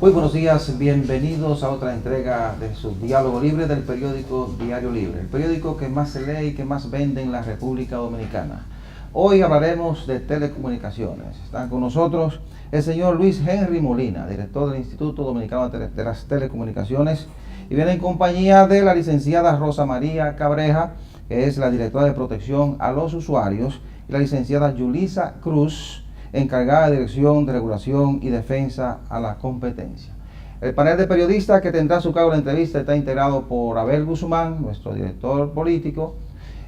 Muy buenos días, bienvenidos a otra entrega de su Diálogo Libre del periódico Diario Libre, el periódico que más se lee y que más vende en la República Dominicana. Hoy hablaremos de telecomunicaciones. Están con nosotros el señor Luis Henry Molina, director del Instituto Dominicano de las Telecomunicaciones, y viene en compañía de la licenciada Rosa María Cabreja, que es la directora de protección a los usuarios, y la licenciada Yulisa Cruz, encargada de Dirección de Regulación y Defensa a la Competencia. El panel de periodistas que tendrá a su cargo la entrevista está integrado por Abel Guzmán, nuestro director político,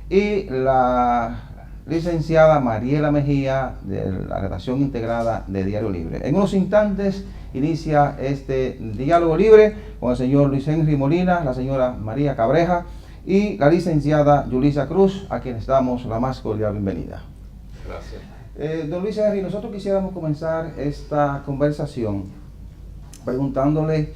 y la licenciada Mariela Mejía, de la redacción integrada de Diario Libre. En unos instantes inicia este Diálogo Libre con el señor Luis Henry Molina, la señora María Cabreja y la licenciada Yulisa Cruz, a quienes damos la más cordial bienvenida. Gracias. Don Luis Henry, nosotros quisiéramos comenzar esta conversación preguntándole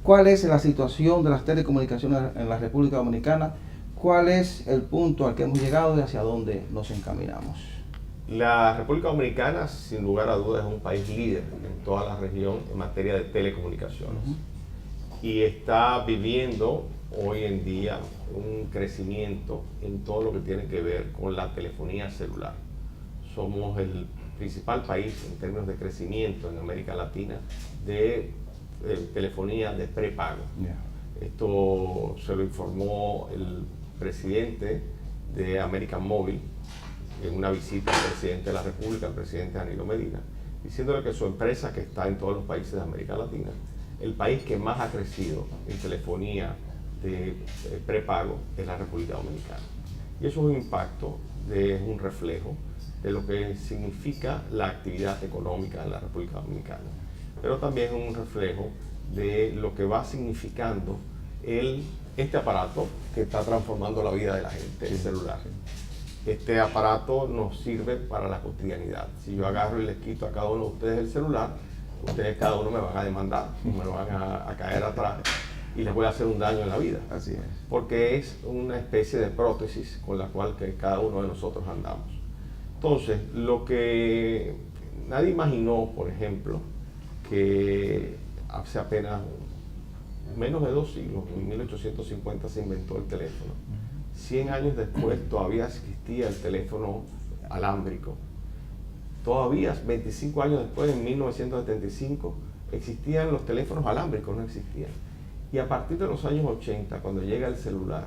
cuál es la situación de las telecomunicaciones en la República Dominicana, cuál es el punto al que hemos llegado y hacia dónde nos encaminamos. La República Dominicana, sin lugar a dudas, es un país líder en toda la región en materia de telecomunicaciones. Y está viviendo hoy en día un crecimiento en todo lo que tiene que ver con la telefonía celular. Somos el principal país en términos de crecimiento en América Latina de telefonía de prepago. Esto se lo informó el presidente de América Móvil en una visita al presidente de la República, el presidente Danilo Medina, diciéndole que su empresa, que está en todos los países de América Latina, el país que más ha crecido en telefonía de prepago es la República Dominicana. Y eso es un impacto, es un reflejo de lo que significa la actividad económica en la República Dominicana, pero también es un reflejo de lo que va significando este aparato que está transformando la vida de la gente, el celular. Este aparato nos sirve para la cotidianidad. Si yo agarro y les quito a cada uno de ustedes el celular, ustedes cada uno me van a demandar, me van a caer atrás y les voy a hacer un daño en la vida. Así es. Porque es una especie de prótesis con la cual que cada uno de nosotros andamos. Entonces, lo que nadie imaginó, por ejemplo, que hace apenas menos de 2 siglos, en 1850 se inventó el teléfono. 100 años después todavía existía el teléfono alámbrico. Todavía 25 años después, en 1975, existían los teléfonos alámbricos, no existían. Y a partir de los años 80, cuando llega el celular,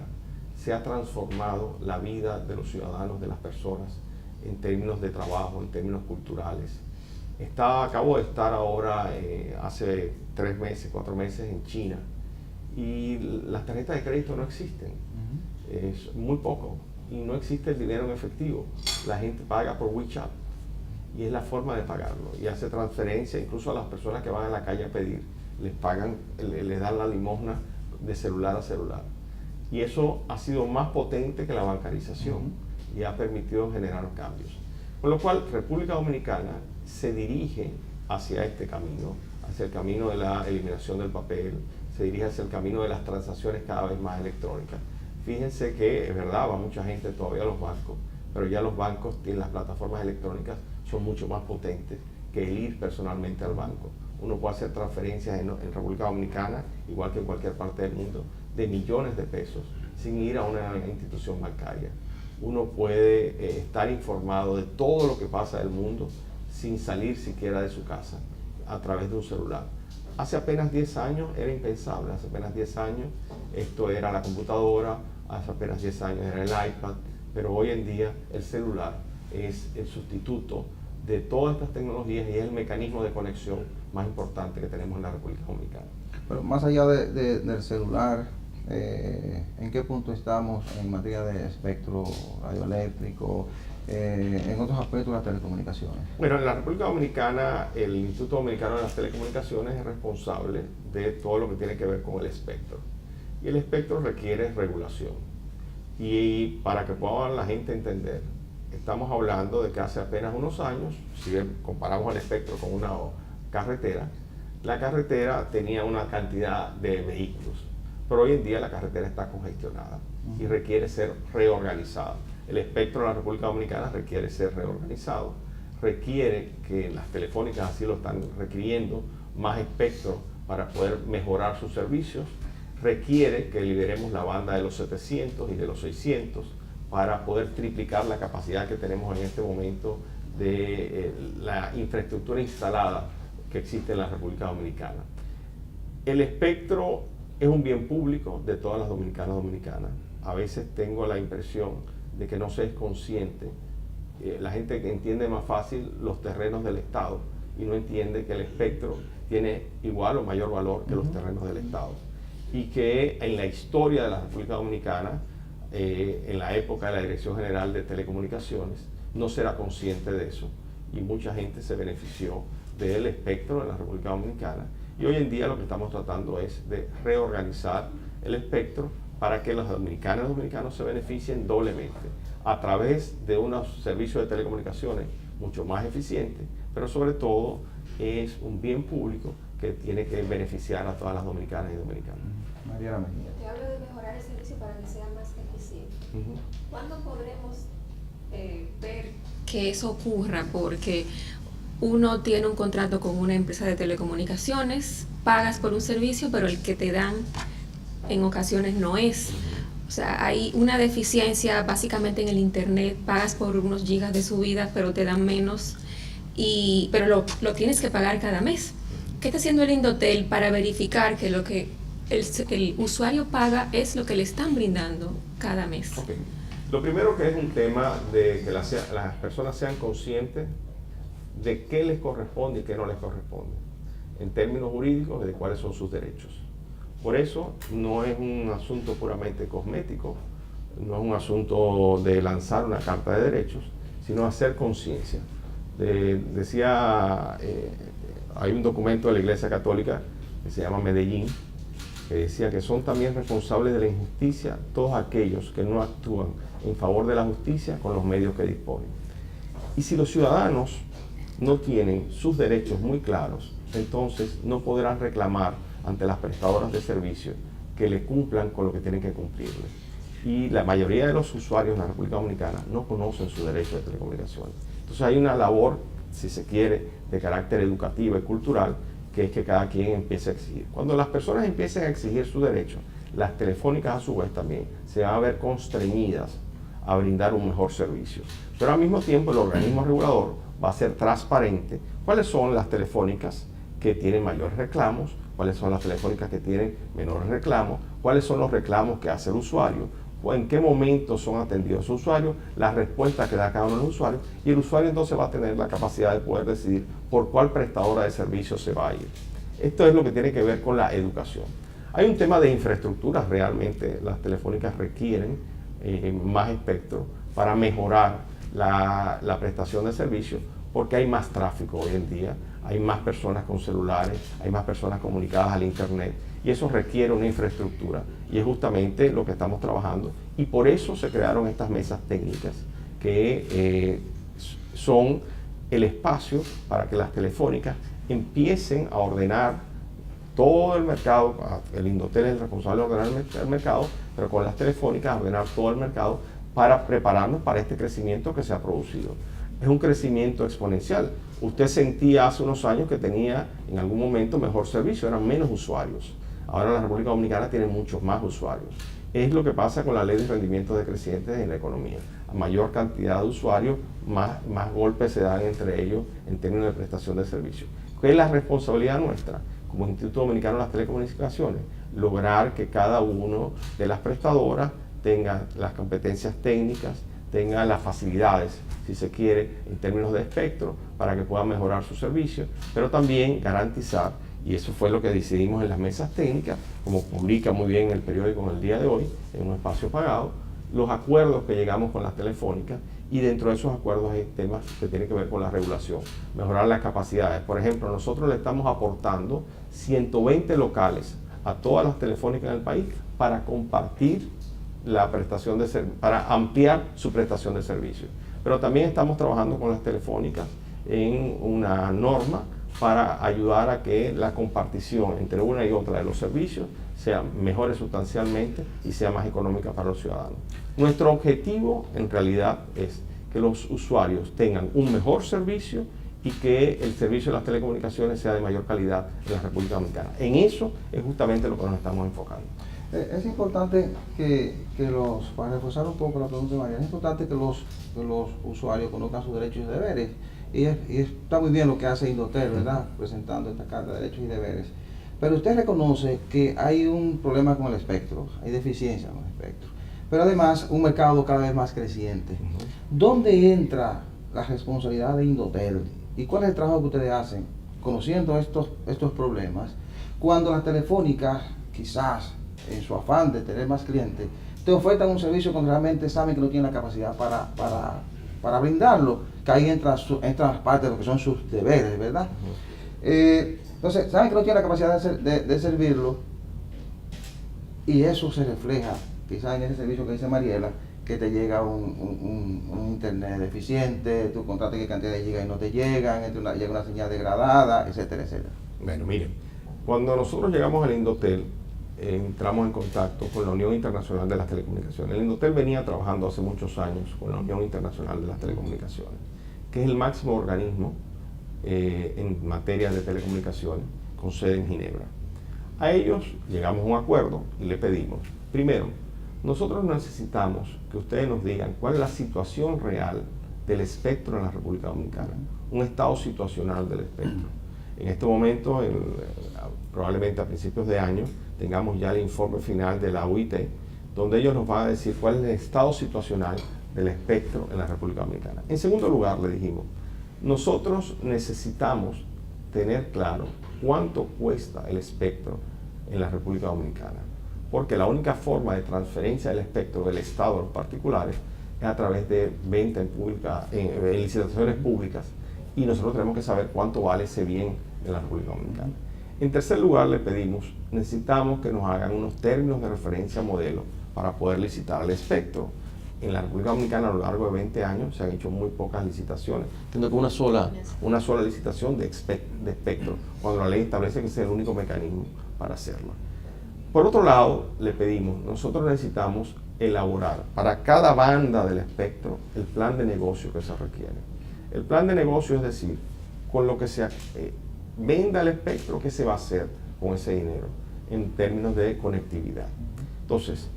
se ha transformado la vida de los ciudadanos, de las personas, en términos de trabajo, en términos culturales. Acabo de estar ahora, hace 3 meses, 4 meses en China, y las tarjetas de crédito no existen. Es muy poco, y no existe el dinero en efectivo. La gente paga por WeChat, y es la forma de pagarlo, y hace transferencia incluso a las personas que van a la calle a pedir, les pagan, les dan la limosna de celular a celular. Y eso ha sido más potente que la bancarización y ha permitido generar cambios. Con lo cual, República Dominicana se dirige hacia este camino, hacia el camino de la eliminación del papel, se dirige hacia el camino de las transacciones cada vez más electrónicas. Fíjense que es verdad, va mucha gente todavía a los bancos, pero ya los bancos tienen las plataformas electrónicas, son mucho más potentes que el ir personalmente al banco. Uno puede hacer transferencias en República Dominicana, igual que en cualquier parte del mundo, de millones de pesos sin ir a una institución bancaria. Uno puede estar informado de todo lo que pasa del mundo sin salir siquiera de su casa a través de un celular. Hace apenas 10 años era impensable, hace apenas 10 años esto era la computadora, hace apenas 10 años era el iPad, pero hoy en día el celular es el sustituto de todas estas tecnologías y es el mecanismo de conexión más importante que tenemos en la República Dominicana. Pero más allá del celular, ¿en qué punto estamos en materia de espectro radioeléctrico, en otros aspectos de las telecomunicaciones? Bueno, en la República Dominicana, el Instituto Dominicano de las Telecomunicaciones es responsable de todo lo que tiene que ver con el espectro. Y el espectro requiere regulación. Y para que pueda la gente entender, estamos hablando de que hace apenas unos años, si comparamos el espectro con una carretera, la carretera tenía una cantidad de vehículos, pero hoy en día la carretera está congestionada y requiere ser reorganizada. El espectro de la República Dominicana requiere ser reorganizado, requiere que las telefónicas así lo están requiriendo, más espectro para poder mejorar sus servicios, requiere que liberemos la banda de los 700 y de los 600 para poder triplicar la capacidad que tenemos en este momento de la infraestructura instalada que existe en la República Dominicana. El espectro es un bien público de todas las dominicanas y dominicanas. A veces tengo la impresión de que no se es consciente. La gente que entiende más fácil los terrenos del Estado y no entiende que el espectro tiene igual o mayor valor que los terrenos del Estado. Y que en la historia de la República Dominicana, en la época de la Dirección General de Telecomunicaciones, no se era consciente de eso y mucha gente se benefició del espectro en la República Dominicana. Y hoy en día lo que estamos tratando es de reorganizar el espectro para que los dominicanos y dominicanos se beneficien doblemente a través de unos servicios de telecomunicaciones mucho más eficientes, pero sobre todo es un bien público que tiene que beneficiar a todas las dominicanas y dominicanos. Mariana Mejía. Te hablo de mejorar el servicio para que sea más eficiente. ¿Cuándo podremos ver que eso ocurra? Porque uno tiene un contrato con una empresa de telecomunicaciones, pagas por un servicio, pero el que te dan en ocasiones no es. O sea, hay una deficiencia básicamente en el internet, pagas por unos gigas de subida, pero te dan menos, pero lo tienes que pagar cada mes. ¿Qué está haciendo el Indotel para verificar que lo que el usuario paga es lo que le están brindando cada mes? Okay. Lo primero que es un tema de que las personas sean conscientes de qué les corresponde y qué no les corresponde, en términos jurídicos de cuáles son sus derechos. Por eso no es un asunto puramente cosmético, no es un asunto de lanzar una carta de derechos, sino hacer conciencia. Hay un documento de la Iglesia Católica que se llama Medellín, que decía que son también responsables de la injusticia todos aquellos que no actúan en favor de la justicia con los medios que disponen. Y si los ciudadanos no tienen sus derechos muy claros, entonces no podrán reclamar ante las prestadoras de servicios que le cumplan con lo que tienen que cumplirle. Y la mayoría de los usuarios en la República Dominicana no conocen su derecho de telecomunicaciones. Entonces hay una labor, si se quiere, de carácter educativo y cultural, que es que cada quien empiece a exigir. Cuando las personas empiecen a exigir su derecho, las telefónicas a su vez también se van a ver constreñidas a brindar un mejor servicio. Pero al mismo tiempo el organismo regulador va a ser transparente cuáles son las telefónicas que tienen mayores reclamos, cuáles son las telefónicas que tienen menores reclamos, cuáles son los reclamos que hace el usuario, o en qué momento son atendidos sus usuarios, las respuestas que da cada uno de los usuarios, y el usuario entonces va a tener la capacidad de poder decidir por cuál prestadora de servicios se va a ir. Esto es lo que tiene que ver con la educación. Hay un tema de infraestructura, realmente las telefónicas requieren más espectro para mejorar la prestación de servicios, porque hay más tráfico hoy en día, hay más personas con celulares, hay más personas comunicadas al internet, y eso requiere una infraestructura, y es justamente lo que estamos trabajando, y por eso se crearon estas mesas técnicas que son el espacio para que las telefónicas empiecen a ordenar todo el mercado. El Indotel es el responsable de ordenar el mercado, pero con las telefónicas ordenar todo el mercado para prepararnos para este crecimiento que se ha producido. Es un crecimiento exponencial. Usted sentía hace unos años que tenía en algún momento mejor servicio, eran menos usuarios. Ahora la República Dominicana tiene muchos más usuarios. Es lo que pasa con la ley de rendimientos decrecientes en la economía. A mayor cantidad de usuarios, más golpes se dan entre ellos en términos de prestación de servicios. ¿Qué es la responsabilidad nuestra como Instituto Dominicano de las Telecomunicaciones? Lograr que cada uno de las prestadoras tenga las competencias técnicas, tenga las facilidades, si se quiere, en términos de espectro, para que puedan mejorar su servicio, pero también garantizar, y eso fue lo que decidimos en las mesas técnicas, como publica muy bien el periódico en el día de hoy, en un espacio pagado, los acuerdos que llegamos con las telefónicas, y dentro de esos acuerdos hay temas que tienen que ver con la regulación, mejorar las capacidades. Por ejemplo, nosotros le estamos aportando 120 locales a todas las telefónicas en el país para compartir la prestación de para ampliar su prestación de servicios. Pero también estamos trabajando con las telefónicas en una norma para ayudar a que la compartición entre una y otra de los servicios sea mejore sustancialmente y sea más económica para los ciudadanos. Nuestro objetivo en realidad es que los usuarios tengan un mejor servicio y que el servicio de las telecomunicaciones sea de mayor calidad en la República Dominicana. En eso es justamente lo que nos estamos enfocando. Es importante para reforzar un poco la pregunta de María, es importante que los usuarios conozcan sus derechos y deberes. Y está muy bien lo que hace Indotel, ¿verdad? Presentando esta carta de derechos y deberes. Pero usted reconoce que hay un problema con el espectro, hay deficiencia con el espectro. Pero además, un mercado cada vez más creciente. ¿Dónde entra la responsabilidad de Indotel? ¿Y cuál es el trabajo que ustedes hacen conociendo estos problemas? Cuando las telefónicas, quizás en su afán de tener más clientes, te ofertan un servicio cuando realmente saben que no tienen la capacidad para brindarlo, que ahí entra parte de lo que son sus deberes, ¿verdad? Entonces, saben que no tienen la capacidad de servirlo, y eso se refleja quizás en ese servicio que dice Mariela, que te llega un internet deficiente, tú contratas qué cantidad de gigas y no te llegan, llega una señal degradada, etcétera, etcétera. Bueno, miren, cuando nosotros llegamos al Indotel, entramos en contacto con la Unión Internacional de las Telecomunicaciones. El Indotel venía trabajando hace muchos años con la Unión Internacional de las Telecomunicaciones, que es el máximo organismo en materia de telecomunicaciones con sede en Ginebra. A ellos llegamos a un acuerdo y le pedimos, primero, nosotros necesitamos que ustedes nos digan cuál es la situación real del espectro en la República Dominicana, un estado situacional del espectro. En este momento, probablemente a principios de año, tengamos ya el informe final de la UIT, donde ellos nos van a decir cuál es el estado situacional del espectro en la República Dominicana. En segundo lugar, le dijimos, nosotros necesitamos tener claro cuánto cuesta el espectro en la República Dominicana, porque la única forma de transferencia del espectro del Estado a los particulares es a través de venta en licitaciones públicas, y nosotros tenemos que saber cuánto vale ese bien en la República Dominicana. En tercer lugar, le pedimos, necesitamos que nos hagan unos términos de referencia modelo para poder licitar el espectro. En la República Dominicana a lo largo de 20 años se han hecho muy pocas licitaciones, teniendo que una sola licitación de espectro, cuando la ley establece que ese es el único mecanismo para hacerlo. Por otro lado, le pedimos, nosotros necesitamos elaborar para cada banda del espectro el plan de negocio que se requiere. El plan de negocio es decir, con lo que se venda el espectro, ¿qué se va a hacer con ese dinero en términos de conectividad? Entonces,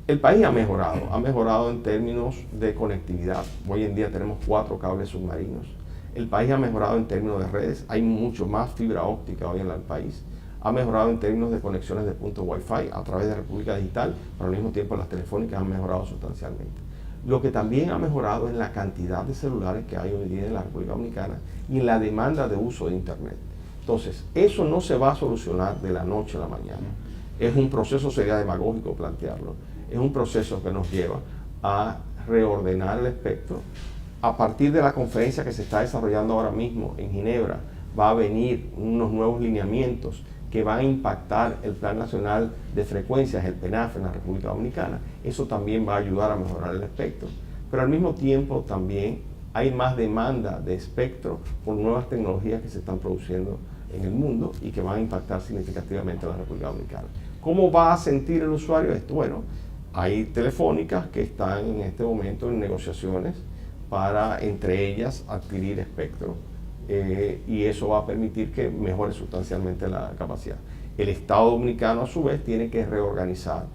el país ha mejorado en términos de conectividad. Hoy en día tenemos 4 cables submarinos. El país ha mejorado en términos de redes, hay mucho más fibra óptica hoy en el país. Ha mejorado en términos de conexiones de punto Wi-Fi a través de República Digital, pero al mismo tiempo las telefónicas han mejorado sustancialmente. Lo que también ha mejorado es la cantidad de celulares que hay hoy día en la República Dominicana y en la demanda de uso de Internet. Entonces, eso no se va a solucionar de la noche a la mañana. Es un proceso, sería demagógico plantearlo, es un proceso que nos lleva a reordenar el espectro. A partir de la conferencia que se está desarrollando ahora mismo en Ginebra, va a venir unos nuevos lineamientos que van a impactar el Plan Nacional de Frecuencias, el PNAF en la República Dominicana. Eso también va a ayudar a mejorar el espectro. Pero al mismo tiempo también hay más demanda de espectro por nuevas tecnologías que se están produciendo en el mundo y que van a impactar significativamente a la República Dominicana. ¿Cómo va a sentir el usuario esto? Bueno, hay telefónicas que están en este momento en negociaciones para, entre ellas, adquirir espectro. Y eso va a permitir que mejore sustancialmente la capacidad. El Estado Dominicano, a su vez, tiene que reorganizar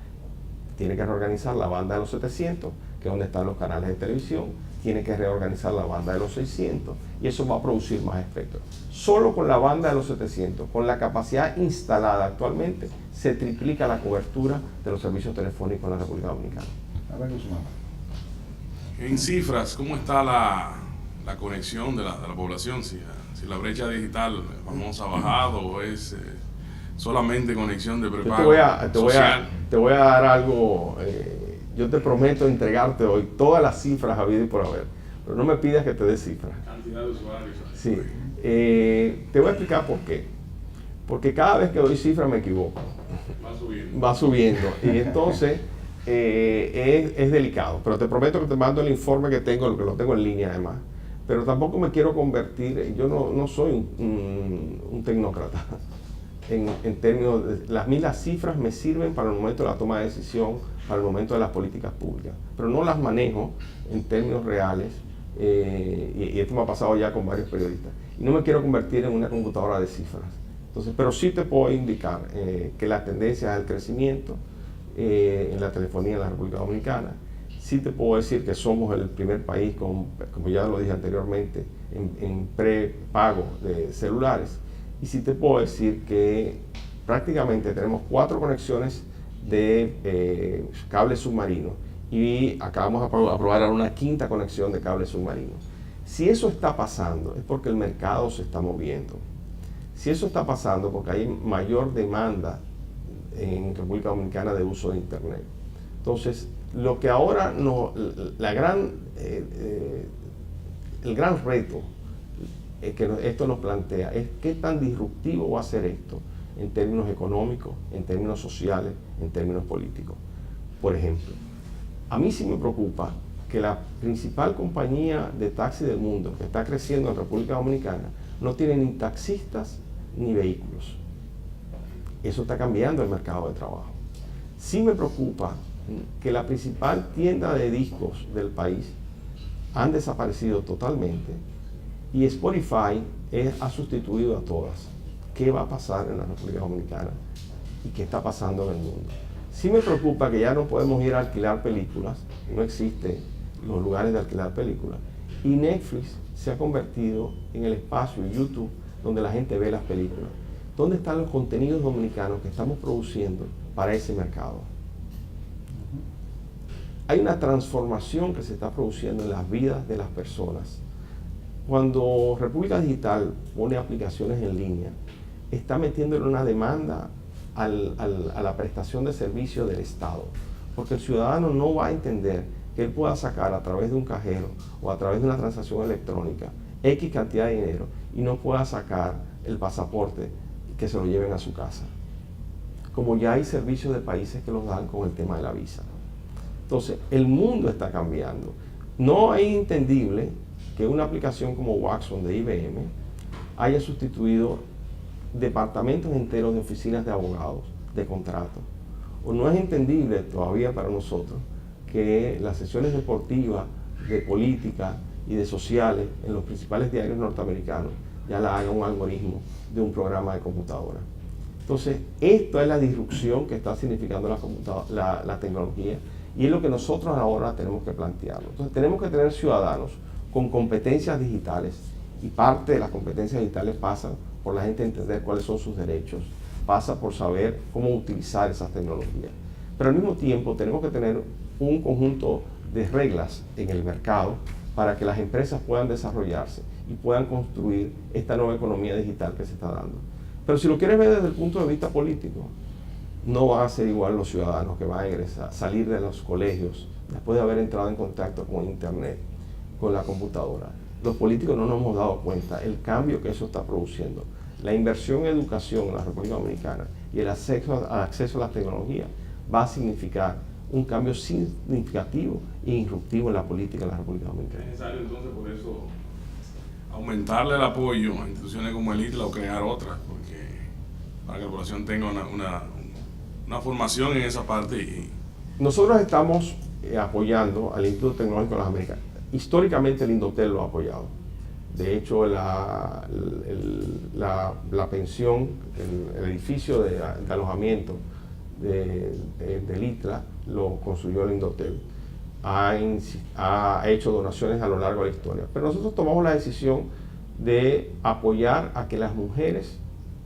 la banda de los 700, que es donde están los canales de televisión, tiene que reorganizar la banda de los 600, y eso va a producir más espectro. Solo con la banda de los 700, con la capacidad instalada actualmente, se triplica la cobertura de los servicios telefónicos en la República Dominicana. A ver, Guzmán. En cifras, ¿cómo está la conexión de la población? Si la brecha digital famosa ha bajado o es solamente conexión de prepago social. Te voy a dar algo, yo te prometo entregarte hoy todas las cifras habidas y por haber, pero no me pidas que te dé cifras. Cantidad de usuarios. Sí, te voy a explicar por qué. Porque cada vez que doy cifras me equivoco. Va subiendo. Y entonces es delicado. Pero te prometo que te mando el informe que tengo, que lo tengo en línea además. Pero tampoco me quiero convertir, yo no soy un tecnócrata. En términos de las cifras me sirven para el momento de la toma de decisión, para el momento de las políticas públicas. Pero no las manejo en términos reales y esto me ha pasado ya con varios periodistas, y no me quiero convertir en una computadora de cifras. Entonces, pero sí te puedo indicar que la tendencia es el crecimiento en la telefonía en la República Dominicana. Sí te puedo decir que somos el primer país, como ya lo dije anteriormente, en prepago de celulares. Y sí te puedo decir que prácticamente tenemos 4 conexiones de cable submarino y acabamos de aprobar una 5ª conexión de cable submarino. Si eso está pasando es porque el mercado se está moviendo. Si eso está pasando porque hay mayor demanda en República Dominicana de uso de Internet. Entonces, lo que ahora el gran reto que esto nos plantea es qué tan disruptivo va a ser esto en términos económicos, en términos sociales, en términos políticos. Por ejemplo, a mí sí me preocupa que la principal compañía de taxi del mundo que está creciendo en República Dominicana no tiene ni taxistas ni vehículos. Eso está cambiando el mercado de trabajo. Sí me preocupa que la principal tienda de discos del país han desaparecido totalmente y Spotify ha sustituido a todas. ¿Qué va a pasar en la República Dominicana y qué está pasando en el mundo? Sí me preocupa que ya no podemos ir a alquilar películas, no existen los lugares de alquilar películas, y Netflix se ha convertido en el espacio YouTube donde la gente ve las películas. ¿Dónde están los contenidos dominicanos que estamos produciendo para ese mercado? Hay una transformación que se está produciendo en las vidas de las personas. Cuando República Digital pone aplicaciones en línea, está metiéndole una demanda a la prestación de servicio del Estado, porque el ciudadano no va a entender que él pueda sacar a través de un cajero o a través de una transacción electrónica X cantidad de dinero y no pueda sacar el pasaporte que se lo lleven a su casa. Como ya hay servicios de países que los dan con el tema de la visa. Entonces, el mundo está cambiando. No es entendible que una aplicación como Watson de IBM haya sustituido departamentos enteros de oficinas de abogados, de contratos. O no es entendible todavía para nosotros que las sesiones deportivas, de política y de sociales en los principales diarios norteamericanos ya la haga un algoritmo de un programa de computadora. Entonces, esto es la disrupción que está significando la tecnología y es lo que nosotros ahora tenemos que plantearlo. Entonces, tenemos que tener ciudadanos con competencias digitales y parte de las competencias digitales pasan por la gente entender cuáles son sus derechos, pasa por saber cómo utilizar esas tecnologías. Pero al mismo tiempo tenemos que tener un conjunto de reglas en el mercado para que las empresas puedan desarrollarse y puedan construir esta nueva economía digital que se está dando. Pero si lo quieres ver desde el punto de vista político, no van a ser igual los ciudadanos que van a salir de los colegios después de haber entrado en contacto con Internet, con la computadora. Los políticos no nos hemos dado cuenta el cambio que eso está produciendo. La inversión en educación en la República Dominicana y el acceso a la tecnología va a significar un cambio significativo e disruptivo en la política de la República Dominicana. Es necesario entonces por eso aumentarle el apoyo a instituciones como el ITLA o crear otras, porque para que la población tenga una formación en esa parte. Nosotros estamos apoyando al Instituto Tecnológico de las Américas. Históricamente el Indotel lo ha apoyado. De hecho, la pensión, el edificio de alojamiento del ITLA lo construyó el Indotel. Ha hecho donaciones a lo largo de la historia. Pero nosotros tomamos la decisión de apoyar a que las mujeres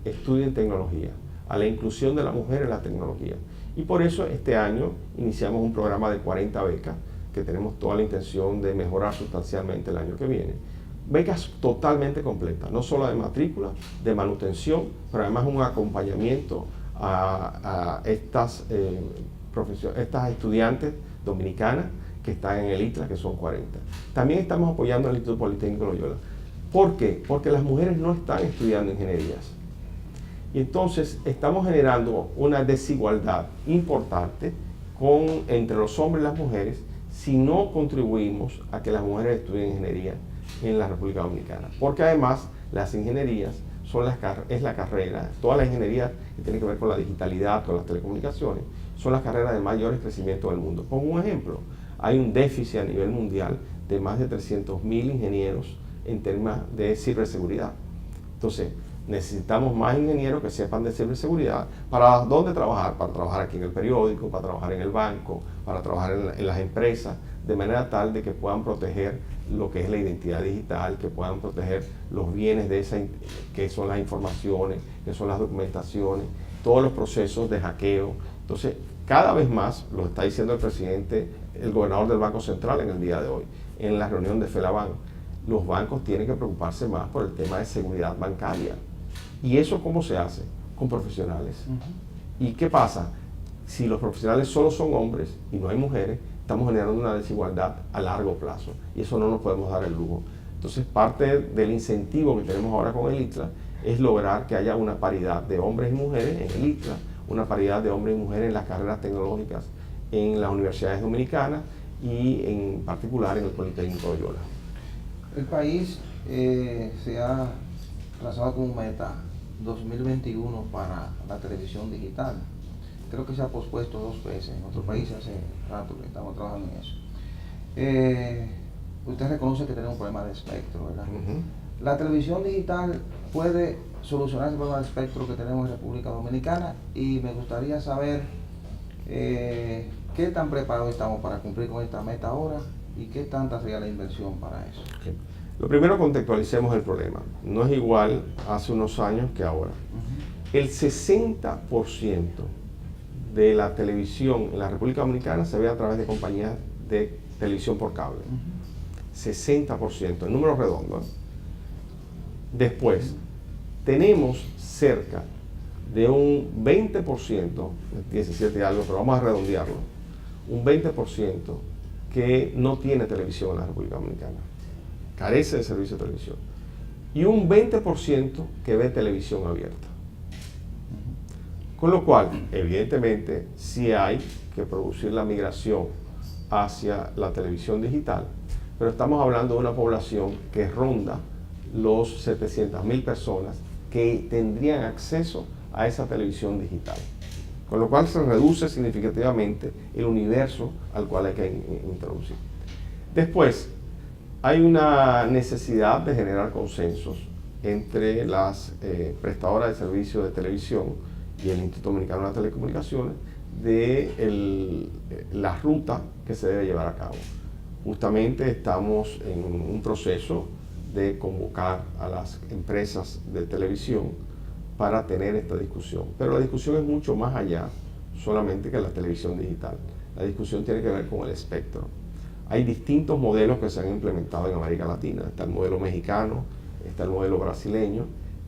estudien tecnología, a la inclusión de la mujer en la tecnología. Y por eso este año iniciamos un programa de 40 becas que tenemos toda la intención de mejorar sustancialmente el año que viene. Becas totalmente completas, no solo de matrícula, de manutención, pero además un acompañamiento a estas estudiantes dominicanas que están en el ITLA, que son 40. También estamos apoyando al Instituto Politécnico Loyola. ¿Por qué? Porque las mujeres no están estudiando ingenierías. Y entonces estamos generando una desigualdad importante entre los hombres y las mujeres si no contribuimos a que las mujeres estudien ingeniería en la República Dominicana. Porque además las ingenierías es la carrera, todas las ingenierías que tienen que ver con la digitalidad, con las telecomunicaciones, son las carreras de mayor crecimiento del mundo. Pongo un ejemplo, hay un déficit a nivel mundial de más de 300.000 ingenieros en temas de ciberseguridad. Entonces, necesitamos más ingenieros que sepan de ciberseguridad. ¿Para dónde trabajar? Para trabajar aquí en el periódico, para trabajar en el banco, para trabajar en las empresas, de manera tal de que puedan proteger lo que es la identidad digital, que puedan proteger los bienes de esa, que son las informaciones, que son las documentaciones, todos los procesos de hackeo. Entonces, cada vez más, lo está diciendo el presidente, el gobernador del Banco Central en el día de hoy, en la reunión de FELABAN, los bancos tienen que preocuparse más por el tema de seguridad bancaria. ¿Y eso cómo se hace? Con profesionales. ¿Y qué pasa? Si los profesionales solo son hombres y no hay mujeres, estamos generando una desigualdad a largo plazo y eso no nos podemos dar el lujo. Entonces, parte del incentivo que tenemos ahora con el ITLA es lograr que haya una paridad de hombres y mujeres en el ITLA, una paridad de hombres y mujeres en las carreras tecnológicas en las universidades dominicanas y en particular en el Politécnico de Yola. El país se ha trazado como meta 2021 para la televisión digital. Creo que se ha pospuesto 2 veces. En otros países hace rato que estamos trabajando en eso. Usted reconoce que tenemos un problema de espectro, ¿verdad? La televisión digital puede solucionar ese problema de espectro que tenemos en República Dominicana y me gustaría saber qué tan preparados estamos para cumplir con esta meta ahora y qué tanta sería la inversión para eso. Okay. Lo primero, contextualicemos el problema. No es igual hace unos años que ahora. El 60% de la televisión en la República Dominicana se ve a través de compañías de televisión por cable. 60%, el número redondo. Después, tenemos cerca de un 20%, 17 y algo, pero vamos a redondearlo, un 20% que no tiene televisión en la República Dominicana, carece de servicio de televisión, y un 20% que ve televisión abierta. Con lo cual, evidentemente, sí hay que producir la migración hacia la televisión digital, pero estamos hablando de una población que ronda los 700.000 personas que tendrían acceso a esa televisión digital. Con lo cual se reduce significativamente el universo al cual hay que introducir. Después, hay una necesidad de generar consensos entre las prestadoras de servicios de televisión y el Instituto Dominicano de las Telecomunicaciones de la ruta que se debe llevar a cabo. Justamente estamos en un proceso de convocar a las empresas de televisión para tener esta discusión. Pero la discusión es mucho más allá solamente que la televisión digital. La discusión tiene que ver con el espectro. Hay distintos modelos que se han implementado en América Latina. Está el modelo mexicano, está el modelo brasileño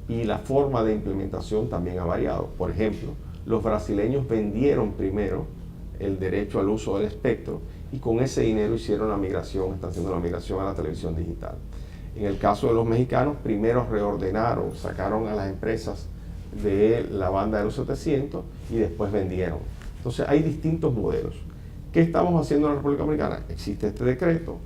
y la forma de implementación también ha variado. Por ejemplo, los brasileños vendieron primero el derecho al uso del espectro y con ese dinero hicieron la migración, están haciendo la migración a la televisión digital. En el caso de los mexicanos, primero reordenaron, sacaron a las empresas de la banda de los 700 y después vendieron. Entonces hay distintos modelos. ¿Qué estamos haciendo en la República Dominicana? Existe este decreto,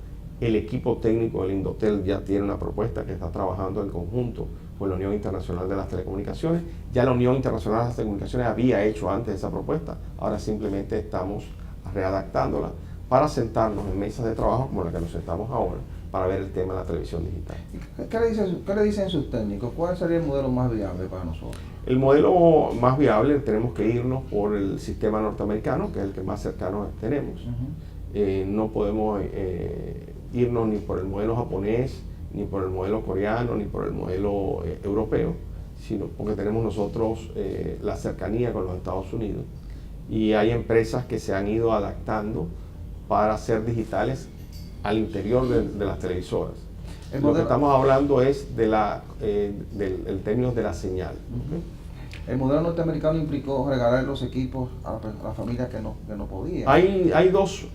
el equipo técnico del Indotel ya tiene una propuesta que está trabajando en conjunto con la Unión Internacional de las Telecomunicaciones. Ya la Unión Internacional de las Telecomunicaciones había hecho antes esa propuesta, ahora simplemente estamos readaptándola para sentarnos en mesas de trabajo como la que nos sentamos ahora, para ver el tema de la televisión digital. ¿Qué le dicen sus técnicos? ¿Cuál sería el modelo más viable para nosotros? El modelo más viable tenemos que irnos por el sistema norteamericano, que es el que más cercano tenemos. No podemos irnos ni por el modelo japonés, ni por el modelo coreano, ni por el modelo europeo, sino porque tenemos nosotros la cercanía con los Estados Unidos. Y hay empresas que se han ido adaptando para ser digitales al interior de las televisoras. Lo que estamos hablando es del término de la señal. El modelo norteamericano implicó regalar los equipos a las familias que no podían. Hay dos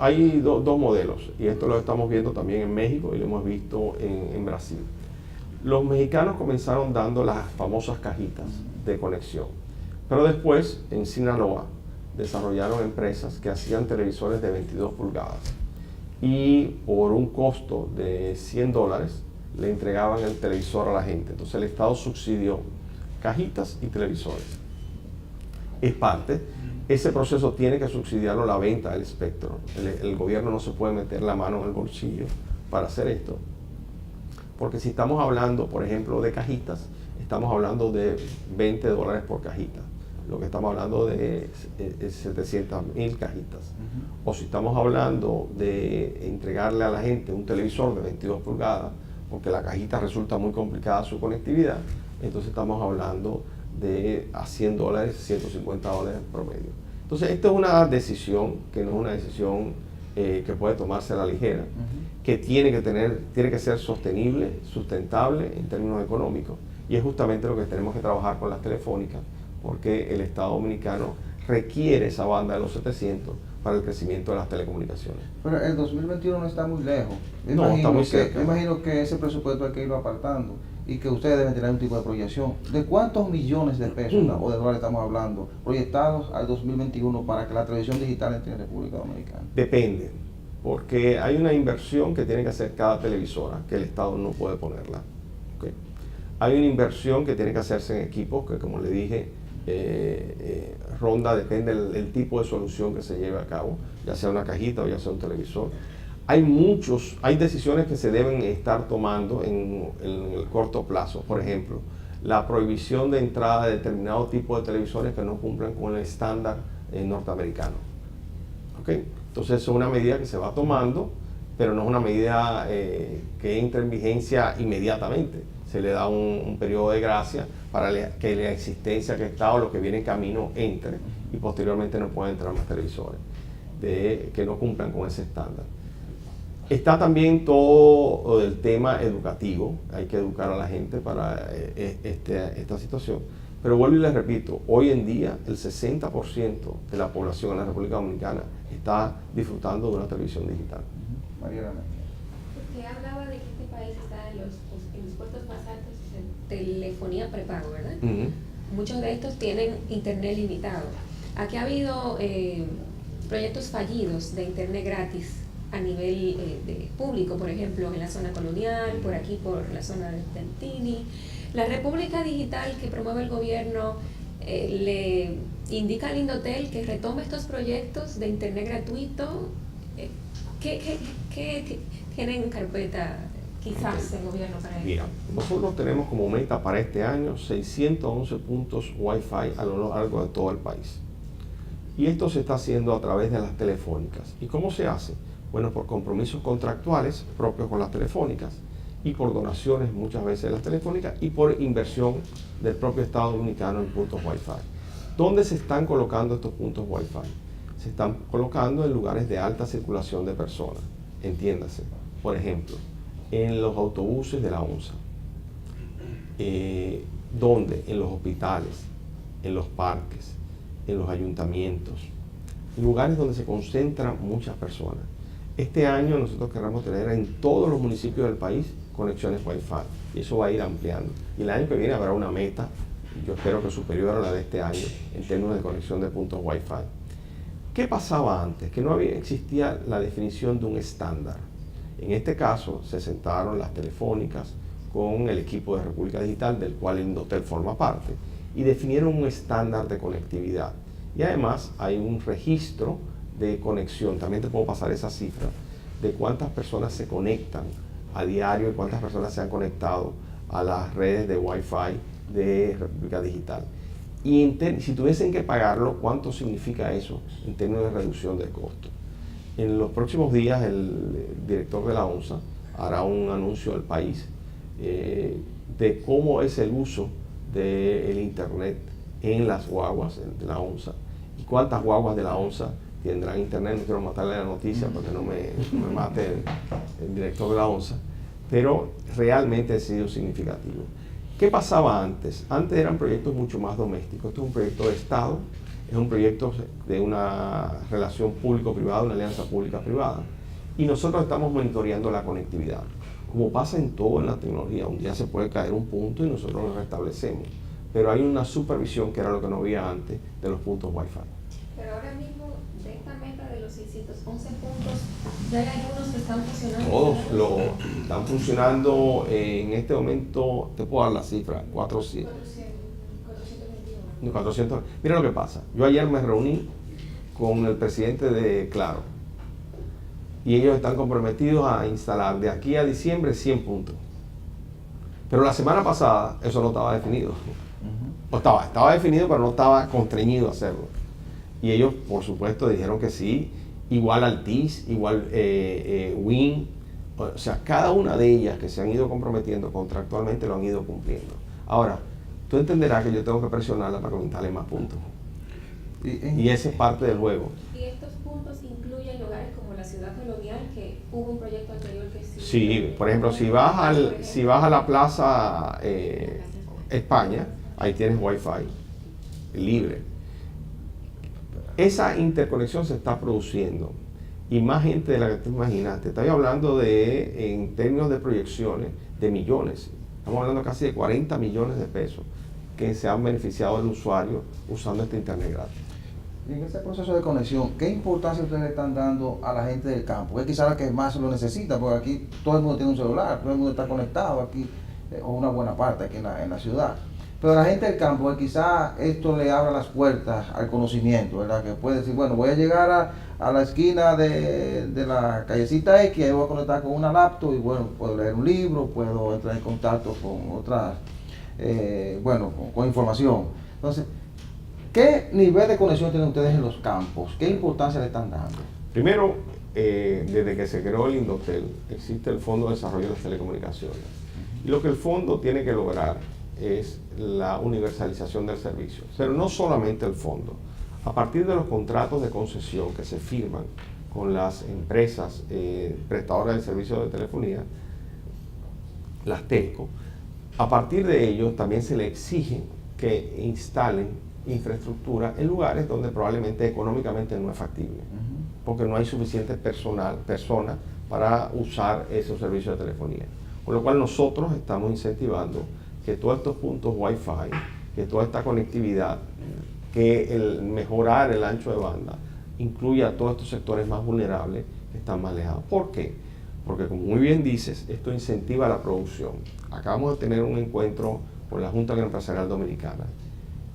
modelos, y esto lo estamos viendo también en México y lo hemos visto en Brasil. Los mexicanos comenzaron dando las famosas cajitas de conexión, pero después en Sinaloa desarrollaron empresas que hacían televisores de 22 pulgadas y por un costo de $100 le entregaban el televisor a la gente. Entonces el Estado subsidió cajitas y televisores. Es parte. Ese proceso tiene que subsidiarlo la venta del espectro. El gobierno no se puede meter la mano en el bolsillo para hacer esto. Porque si estamos hablando, por ejemplo, de cajitas, estamos hablando de $20 por cajita. Lo que estamos hablando de 700,000 cajitas. O si estamos hablando de entregarle a la gente un televisor de 22 pulgadas, porque la cajita resulta muy complicada su conectividad, entonces estamos hablando de a $100, $150 promedio. Entonces, esta es una decisión que no es una decisión que puede tomarse a la ligera, que tiene que ser sostenible, sustentable en términos económicos, y es justamente lo que tenemos que trabajar con las telefónicas, porque el Estado Dominicano requiere esa banda de los 700 para el crecimiento de las telecomunicaciones. Pero el 2021 no está muy lejos. No, está muy cerca. Me imagino que ese presupuesto hay que irlo apartando y que ustedes deben tener un tipo de proyección. ¿De cuántos millones de pesos o de dólares estamos hablando proyectados al 2021 para que la televisión digital entre en República Dominicana? Depende, porque hay una inversión que tiene que hacer cada televisora, que el Estado no puede ponerla. ¿Okay? Hay una inversión que tiene que hacerse en equipos, que como le dije, depende del tipo de solución que se lleve a cabo, ya sea una cajita o ya sea un televisor. Hay decisiones que se deben estar tomando en el corto plazo. Por ejemplo, la prohibición de entrada de determinado tipo de televisores que no cumplan con el estándar norteamericano. ¿Okay? Entonces es una medida que se va tomando, pero no es una medida que entre en vigencia inmediatamente. Se le da un periodo de gracia para que la existencia que está o lo que viene en camino entre, y posteriormente no pueden entrar más televisores que no cumplan con ese estándar. Está también todo el tema educativo, hay que educar a la gente para esta situación. Pero vuelvo y les repito, hoy en día el 60% de la población en la República Dominicana está disfrutando de una televisión digital. Mariana. Usted hablaba de que este país está en los puestos más altos en telefonía prepago, ¿verdad? Muchos de estos tienen internet limitado. Aquí ha habido proyectos fallidos de internet gratis a nivel de público, por ejemplo, en la zona colonial, por aquí, por la zona de Tentini. La República Digital que promueve el gobierno le indica al Indotel que retome estos proyectos de internet gratuito. ¿Qué tienen en carpeta quizás el gobierno para eso? Mira, nosotros tenemos como meta para este año 611 puntos Wi-Fi a lo largo de todo el país. Y esto se está haciendo a través de las telefónicas. ¿Y cómo se hace? Bueno, por compromisos contractuales propios con las telefónicas y por donaciones muchas veces de las telefónicas y por inversión del propio Estado Dominicano en puntos Wi-Fi. ¿Dónde se están colocando estos puntos Wi-Fi? Se están colocando en lugares de alta circulación de personas, entiéndase. Por ejemplo, en los autobuses de la ONSA. ¿Dónde? En los hospitales, en los parques, en los ayuntamientos, lugares donde se concentran muchas personas. Este año nosotros queremos tener en todos los municipios del país conexiones Wi-Fi y eso va a ir ampliando. Y el año que viene habrá una meta, yo espero que superior a la de este año, en términos de conexión de puntos Wi-Fi. ¿Qué pasaba antes? Que no existía la definición de un estándar. En este caso se sentaron las telefónicas con el equipo de República Digital, del cual el Indotel forma parte, y definieron un estándar de conectividad. Y además hay un registro de conexión, también te puedo pasar esa cifra, de cuántas personas se conectan a diario y cuántas personas se han conectado a las redes de Wi-Fi de República Digital. Y si tuviesen que pagarlo, ¿cuánto significa eso en términos de reducción de costo? En los próximos días el director de la ONSA hará un anuncio al país de cómo es el uso del internet en las guaguas de la ONSA y cuántas guaguas de la ONSA tendrán internet. No quiero matarle la noticia porque no me mate el director de la ONSA, pero realmente ha sido significativo. ¿Qué pasaba antes? Antes eran proyectos mucho más domésticos. Esto es un proyecto de Estado, es un proyecto de una relación público-privada, una alianza pública-privada. Y nosotros estamos monitoreando la conectividad. Como pasa en todo en la tecnología, un día se puede caer un punto y nosotros lo restablecemos. Pero hay una supervisión, que era lo que no había antes, de los puntos Wi-Fi. Pero ahora mismo, de esta meta de los 611 puntos, ¿ya hay algunos que están funcionando? Todos están funcionando en este momento, te puedo dar la cifra, 400. 400. Mira lo que pasa, yo ayer me reuní con el presidente de Claro y ellos están comprometidos a instalar de aquí a diciembre 100 puntos. Pero la semana pasada eso no estaba definido. O estaba definido, pero no estaba constreñido a hacerlo. Y ellos, por supuesto, dijeron que sí, igual Altiz, igual Win. O sea, cada una de ellas que se han ido comprometiendo contractualmente lo han ido cumpliendo. Ahora, tú entenderás que yo tengo que presionarla para comentarle más puntos. Y esa es parte del juego. ¿Y estos puntos incluyen lugares como la Ciudad Colonial, que hubo un proyecto anterior que sí? Sí, por ejemplo, si vas a la Plaza España, ahí tienes Wi-Fi libre. Esa interconexión se está produciendo y más gente de la que te imaginas. Te estoy hablando en términos de proyecciones, de millones. Estamos hablando casi de 40 millones de pesos que se han beneficiado del usuario usando este internet gratis. Y en ese proceso de conexión, ¿qué importancia ustedes le están dando a la gente del campo? Es quizá la que más lo necesita, porque aquí todo el mundo tiene un celular, todo el mundo está conectado aquí, o una buena parte aquí en la ciudad. Pero a la gente del campo, quizá esto le abra las puertas al conocimiento, ¿verdad? Que puede decir, bueno, voy a llegar a la esquina de la callecita X, ahí voy a conectar con una laptop y bueno, puedo leer un libro, puedo entrar en contacto con otras, con información. Entonces, ¿qué nivel de conexión tienen ustedes en los campos? ¿Qué importancia le están dando? Primero, desde que se creó el Indotel, existe el Fondo de Desarrollo de las Telecomunicaciones. Y lo que el fondo tiene que lograr es la universalización del servicio. Pero no solamente el fondo. A partir de los contratos de concesión que se firman con las empresas prestadoras de servicios de telefonía, las telco, a partir de ellos también se le exige que instalen infraestructura en lugares donde probablemente económicamente no es factible, porque no hay suficiente personas para usar esos servicios de telefonía. Con lo cual nosotros estamos incentivando que todos estos puntos Wi-Fi, que toda esta conectividad, que el mejorar el ancho de banda incluya a todos estos sectores más vulnerables que están más alejados. ¿Por qué? Porque como muy bien dices, esto incentiva la producción. Acabamos de tener un encuentro con la Junta Agroempresarial Dominicana.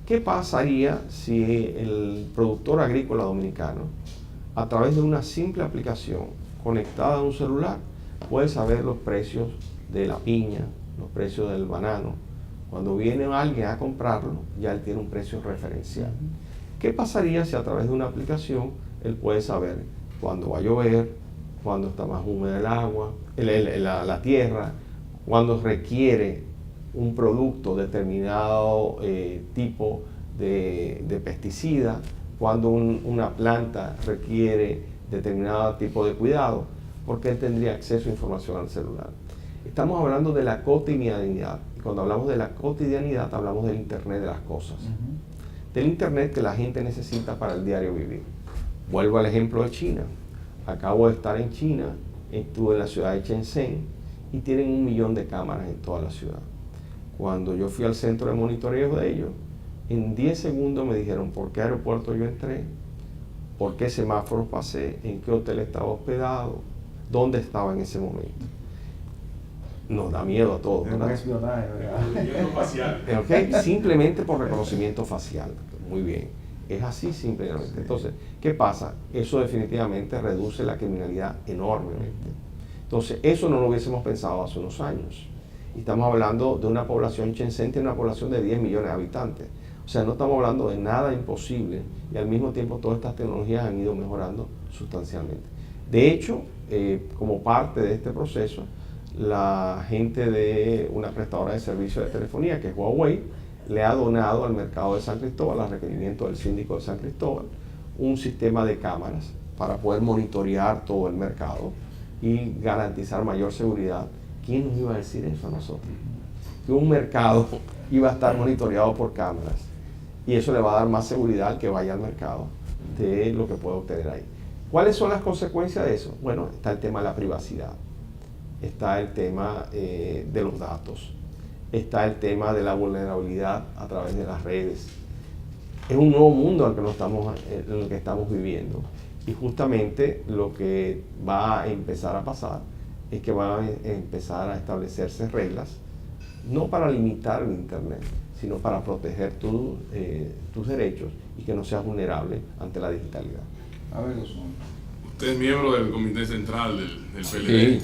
¿Qué pasaría si el productor agrícola dominicano, a través de una simple aplicación conectada a un celular, puede saber los precios de la piña, los precios del banano? Cuando viene alguien a comprarlo, ya él tiene un precio referencial. ¿Qué pasaría si a través de una aplicación él puede saber cuándo va a llover, cuándo está más húmeda el agua, la tierra, cuándo requiere un producto determinado tipo de pesticida, cuando una planta requiere determinado tipo de cuidado, porque él tendría acceso a información al celular? Estamos hablando de la cotidianidad. Y cuando hablamos de la cotidianidad, hablamos del Internet de las cosas. Del Internet que la gente necesita para el diario vivir. Vuelvo al ejemplo de China. Acabo de estar en China, estuve en la ciudad de Shenzhen y tienen 1 millón de cámaras en toda la ciudad. Cuando yo fui al centro de monitoreo de ellos, en 10 segundos me dijeron por qué aeropuerto yo entré, por qué semáforos pasé, en qué hotel estaba hospedado, dónde estaba en ese momento. Nos da miedo a todos, ¿verdad? Okay. Simplemente por reconocimiento facial. Muy bien. Es así simplemente. Entonces, ¿qué pasa? Eso definitivamente reduce la criminalidad enormemente. Entonces, eso no lo hubiésemos pensado hace unos años. Y estamos hablando de una población, Shenzhen tiene una población de 10 millones de habitantes. O sea, no estamos hablando de nada imposible y al mismo tiempo todas estas tecnologías han ido mejorando sustancialmente. De hecho, como parte de este proceso, la gente de una prestadora de servicios de telefonía, que es Huawei, le ha donado al mercado de San Cristóbal, a requerimiento del síndico de San Cristóbal, un sistema de cámaras para poder monitorear todo el mercado y garantizar mayor seguridad. ¿Quién nos iba a decir eso a nosotros? Que un mercado iba a estar monitoreado por cámaras y eso le va a dar más seguridad al que vaya al mercado de lo que puede obtener ahí. ¿Cuáles son las consecuencias de eso? Bueno, está el tema de la privacidad, está el tema de los datos, está el tema de la vulnerabilidad a través de las redes. Es un nuevo mundo en el que estamos viviendo y justamente lo que va a empezar a pasar es que van a empezar a establecerse reglas, no para limitar el Internet, sino para proteger tus derechos y que no seas vulnerable ante la digitalidad. A ver, Usted es miembro del Comité Central del PLD. Sí,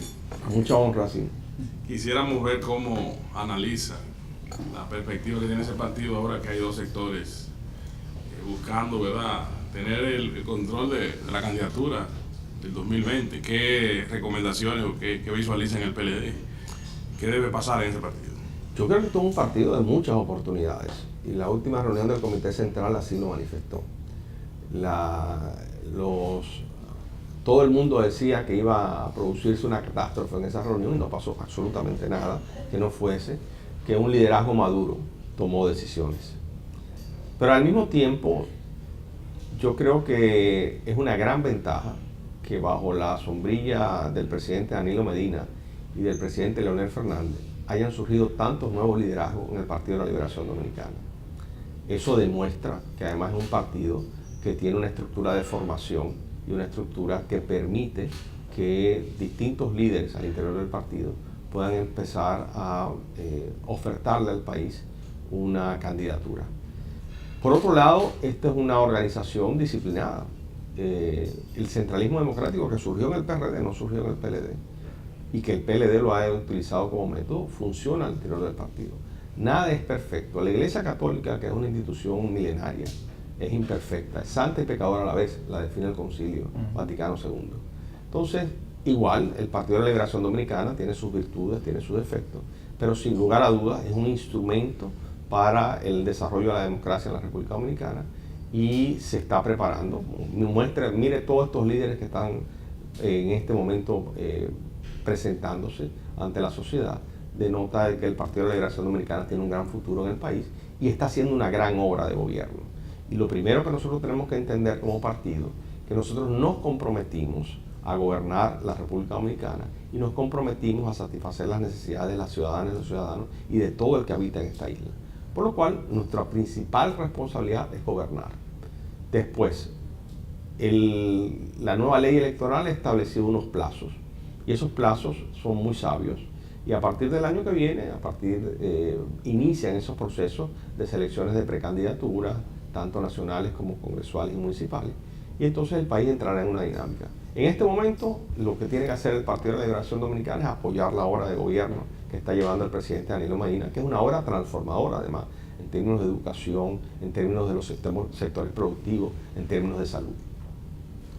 mucha honra, sí. Quisiéramos ver cómo analiza la perspectiva que tiene ese partido ahora que hay dos sectores buscando, ¿verdad?, tener el control de la candidatura del 2020. ¿Qué recomendaciones o qué visualiza en el PLD? ¿Qué debe pasar en ese partido? Yo creo que esto es un partido de muchas oportunidades y la última reunión del Comité Central así lo manifestó. Todo el mundo decía que iba a producirse una catástrofe en esa reunión y no pasó absolutamente nada que no fuese que un liderazgo maduro tomó decisiones. Pero al mismo tiempo, yo creo que es una gran ventaja que bajo la sombrilla del presidente Danilo Medina y del presidente Leonel Fernández hayan surgido tantos nuevos liderazgos en el Partido de la Liberación Dominicana. Eso demuestra que además es un partido que tiene una estructura de formación y una estructura que permite que distintos líderes al interior del partido puedan empezar a ofertarle al país una candidatura. Por otro lado, esta es una organización disciplinada. El centralismo democrático que surgió en el PRD no surgió en el PLD, y que el PLD lo ha utilizado como método, funciona al interior del partido. Nada es perfecto. La Iglesia Católica, que es una institución milenaria, es imperfecta, es santa y pecadora a la vez, la define el Concilio Vaticano II. Entonces, igual, el Partido de la Liberación Dominicana tiene sus virtudes, tiene sus defectos, pero sin lugar a dudas es un instrumento para el desarrollo de la democracia en la República Dominicana y se está preparando. Mire todos estos líderes que están en este momento presentándose ante la sociedad, denota de que el Partido de la Liberación Dominicana tiene un gran futuro en el país y está haciendo una gran obra de gobierno. Y lo primero que nosotros tenemos que entender como partido, que nosotros nos comprometimos a gobernar la República Dominicana y nos comprometimos a satisfacer las necesidades de las ciudadanas y los ciudadanos y de todo el que habita en esta isla. Por lo cual, nuestra principal responsabilidad es gobernar. Después, la nueva ley electoral ha establecido unos plazos y esos plazos son muy sabios. Y a partir del año que viene, inician esos procesos de selecciones de precandidatura, tanto nacionales como congresuales y municipales, y entonces el país entrará en una dinámica. En este momento, lo que tiene que hacer el Partido de la Liberación Dominicana es apoyar la obra de gobierno que está llevando el presidente Danilo Medina, que es una obra transformadora además, en términos de educación, en términos de los sectores productivos, en términos de salud.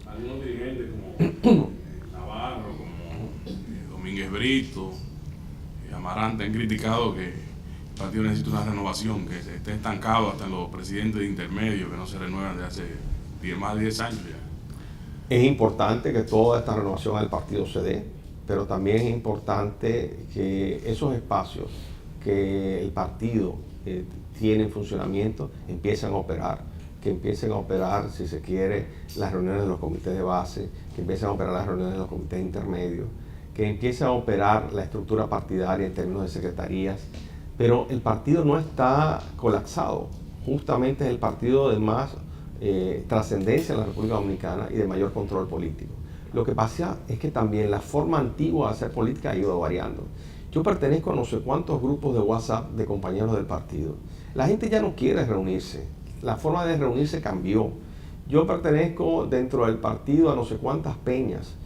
Algunos dirigentes como Navarro, como Domínguez Brito, Amarante han criticado que el partido necesita una renovación, que se esté estancado hasta los presidentes de intermedio, que no se renuevan desde hace más de 10 años ya. Es importante que toda esta renovación del partido se dé, pero también es importante que esos espacios que el partido tiene en funcionamiento empiecen a operar, que empiecen a operar, si se quiere, las reuniones de los comités de base, que empiecen a operar las reuniones de los comités intermedios, que empiece a operar la estructura partidaria en términos de secretarías, pero el partido no está colapsado, justamente es el partido de más trascendencia en la República Dominicana y de mayor control político. Lo que pasa es que también la forma antigua de hacer política ha ido variando. Yo pertenezco a no sé cuántos grupos de WhatsApp de compañeros del partido. La gente ya no quiere reunirse, la forma de reunirse cambió. Yo pertenezco dentro del partido a no sé cuántas peñas,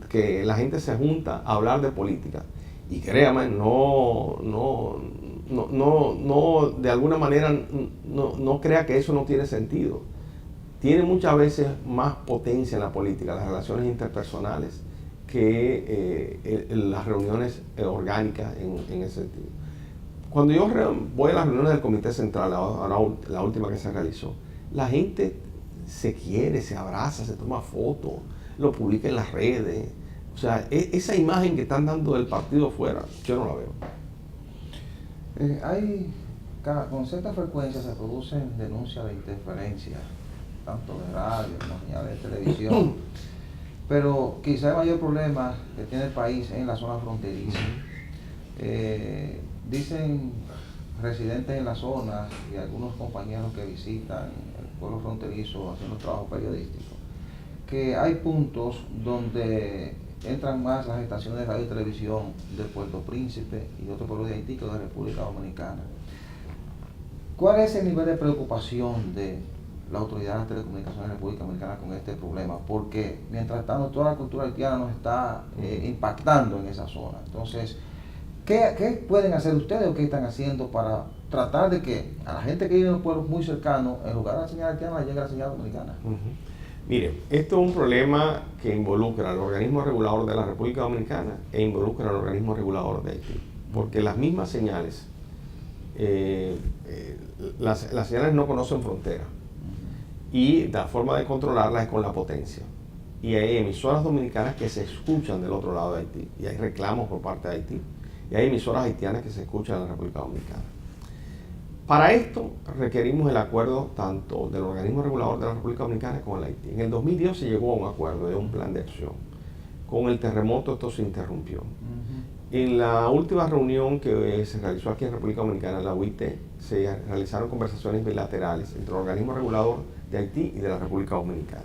que la gente se junta a hablar de política. Y créame, de alguna manera no crea que eso no tiene sentido. Tiene muchas veces más potencia en la política, las relaciones interpersonales, que las reuniones orgánicas en ese sentido. Cuando yo voy a las reuniones del Comité Central, la última que se realizó, la gente se quiere, se abraza, se toma fotos, lo publica en las redes. O sea, esa imagen que están dando del partido fuera, yo no la veo. Con cierta frecuencia se producen denuncias de interferencia, tanto de radio como señales de televisión, pero quizá el mayor problema que tiene el país es en la zona fronteriza. Dicen residentes en la zona y algunos compañeros que visitan el pueblo fronterizo haciendo trabajo periodístico, que hay puntos donde entran más las estaciones de radio y televisión de Puerto Príncipe y de otros pueblos de Haití que de República Dominicana. ¿Cuál es el nivel de preocupación de la Autoridad de las Telecomunicaciones de la República Dominicana con este problema? Porque mientras tanto toda la cultura haitiana nos está impactando en esa zona. Entonces, ¿qué pueden hacer ustedes o qué están haciendo para tratar de que a la gente que vive en los pueblos muy cercanos, en lugar de la señal haitiana, llegue la señal dominicana? Mire, esto es un problema que involucra al organismo regulador de la República Dominicana e involucra al organismo regulador de Haití, porque las mismas señales, las señales no conocen frontera y la forma de controlarlas es con la potencia. Y hay emisoras dominicanas que se escuchan del otro lado de Haití y hay reclamos por parte de Haití y hay emisoras haitianas que se escuchan en la República Dominicana. Para esto requerimos el acuerdo tanto del organismo regulador de la República Dominicana como el Haití. En el 2010 se llegó a un acuerdo de un plan de acción. Con el terremoto esto se interrumpió. En la última reunión que se realizó aquí en República Dominicana, la UIT, se realizaron conversaciones bilaterales entre el organismo regulador de Haití y de la República Dominicana.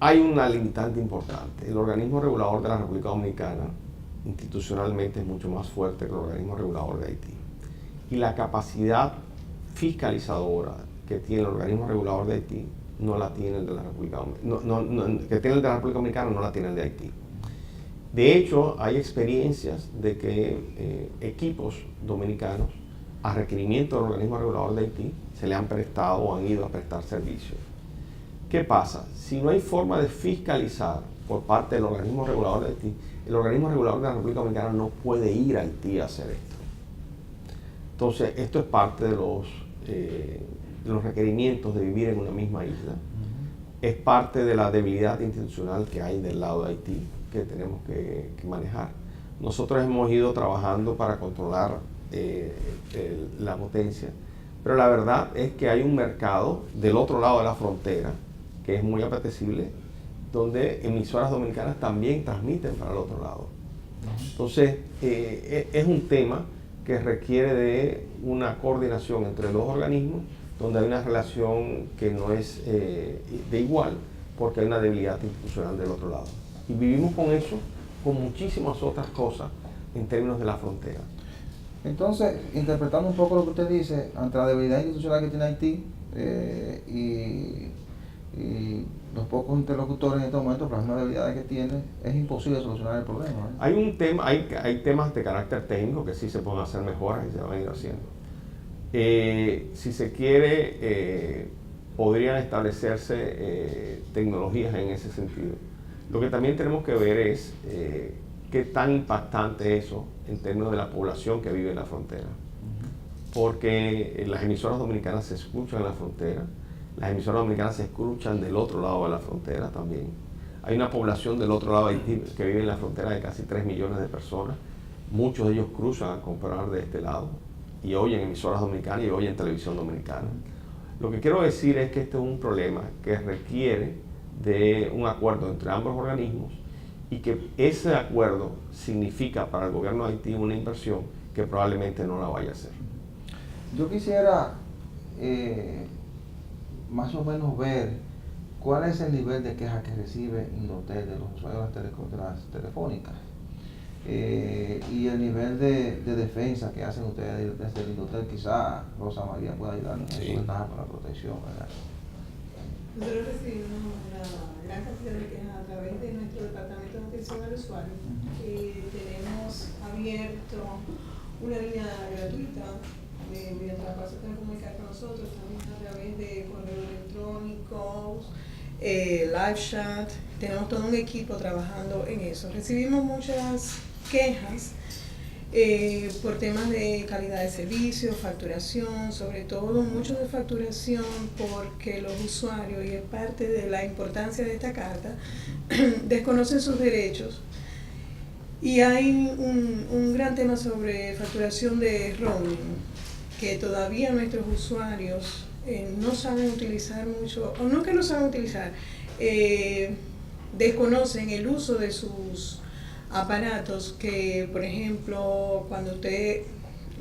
Hay una limitante importante. El organismo regulador de la República Dominicana institucionalmente es mucho más fuerte que el organismo regulador de Haití. Y la capacidad fiscalizadora que tiene el organismo regulador de Haití no la tiene el de la República Dominicana. Que tiene el de la República Dominicana no la tiene el de Haití. De hecho, hay experiencias de que equipos dominicanos, a requerimiento del organismo regulador de Haití, se le han prestado o han ido a prestar servicios. ¿Qué pasa? Si no hay forma de fiscalizar por parte del organismo regulador de Haití, el organismo regulador de la República Dominicana no puede ir a Haití a hacer esto. Entonces, esto es parte de los requerimientos de vivir en una misma isla. Es parte de la debilidad institucional que hay del lado de Haití, que tenemos que manejar. Nosotros hemos ido trabajando para controlar la potencia, pero la verdad es que hay un mercado del otro lado de la frontera que es muy apetecible, donde emisoras dominicanas también transmiten para el otro lado. Entonces, es un tema que requiere de una coordinación entre dos organismos, donde hay una relación que no es de igual, porque hay una debilidad institucional del otro lado. Y vivimos con eso, con muchísimas otras cosas en términos de la frontera. Entonces, interpretando un poco lo que usted dice, ante la debilidad institucional que tiene Haití y los pocos interlocutores en este momento, las mismas debilidades que tiene, es imposible solucionar el problema, ¿eh? Hay temas de carácter técnico que sí se pueden hacer mejoras y se van a ir haciendo. Si se quiere, podrían establecerse tecnologías en ese sentido. Lo que también tenemos que ver es qué tan impactante es eso en términos de la población que vive en la frontera. Porque las emisoras dominicanas se escuchan en la frontera, las emisoras dominicanas se escuchan del otro lado de la frontera también. Hay una población del otro lado de Haití que vive en la frontera de casi 3 millones de personas. Muchos de ellos cruzan a comprar de este lado y oyen emisoras dominicanas y oyen televisión dominicana. Lo que quiero decir es que este es un problema que requiere de un acuerdo entre ambos organismos y que ese acuerdo significa para el gobierno de Haití una inversión que probablemente no la vaya a hacer. Yo quisiera más o menos ver cuál es el nivel de quejas que recibe Indotel de los usuarios de las telefónicas y el nivel de defensa que hacen ustedes desde el Indotel. Quizá Rosa María pueda ayudarnos en su ventaja para la protección, ¿verdad? Nosotros recibimos una gran cantidad de quejas a través de nuestro departamento de atención al usuario. Tenemos abierto una línea gratuita mediante la cual se pueden comunicar con nosotros, también a través de correo electrónico, live chat. Tenemos todo un equipo trabajando en eso. Recibimos muchas quejas por temas de calidad de servicio, facturación, sobre todo mucho de facturación, porque los usuarios, y es parte de la importancia de esta carta, desconocen sus derechos. Y hay un gran tema sobre facturación de roaming, que todavía nuestros usuarios no saben utilizar mucho, o no que no saben utilizar, desconocen el uso de sus aparatos, que por ejemplo cuando usted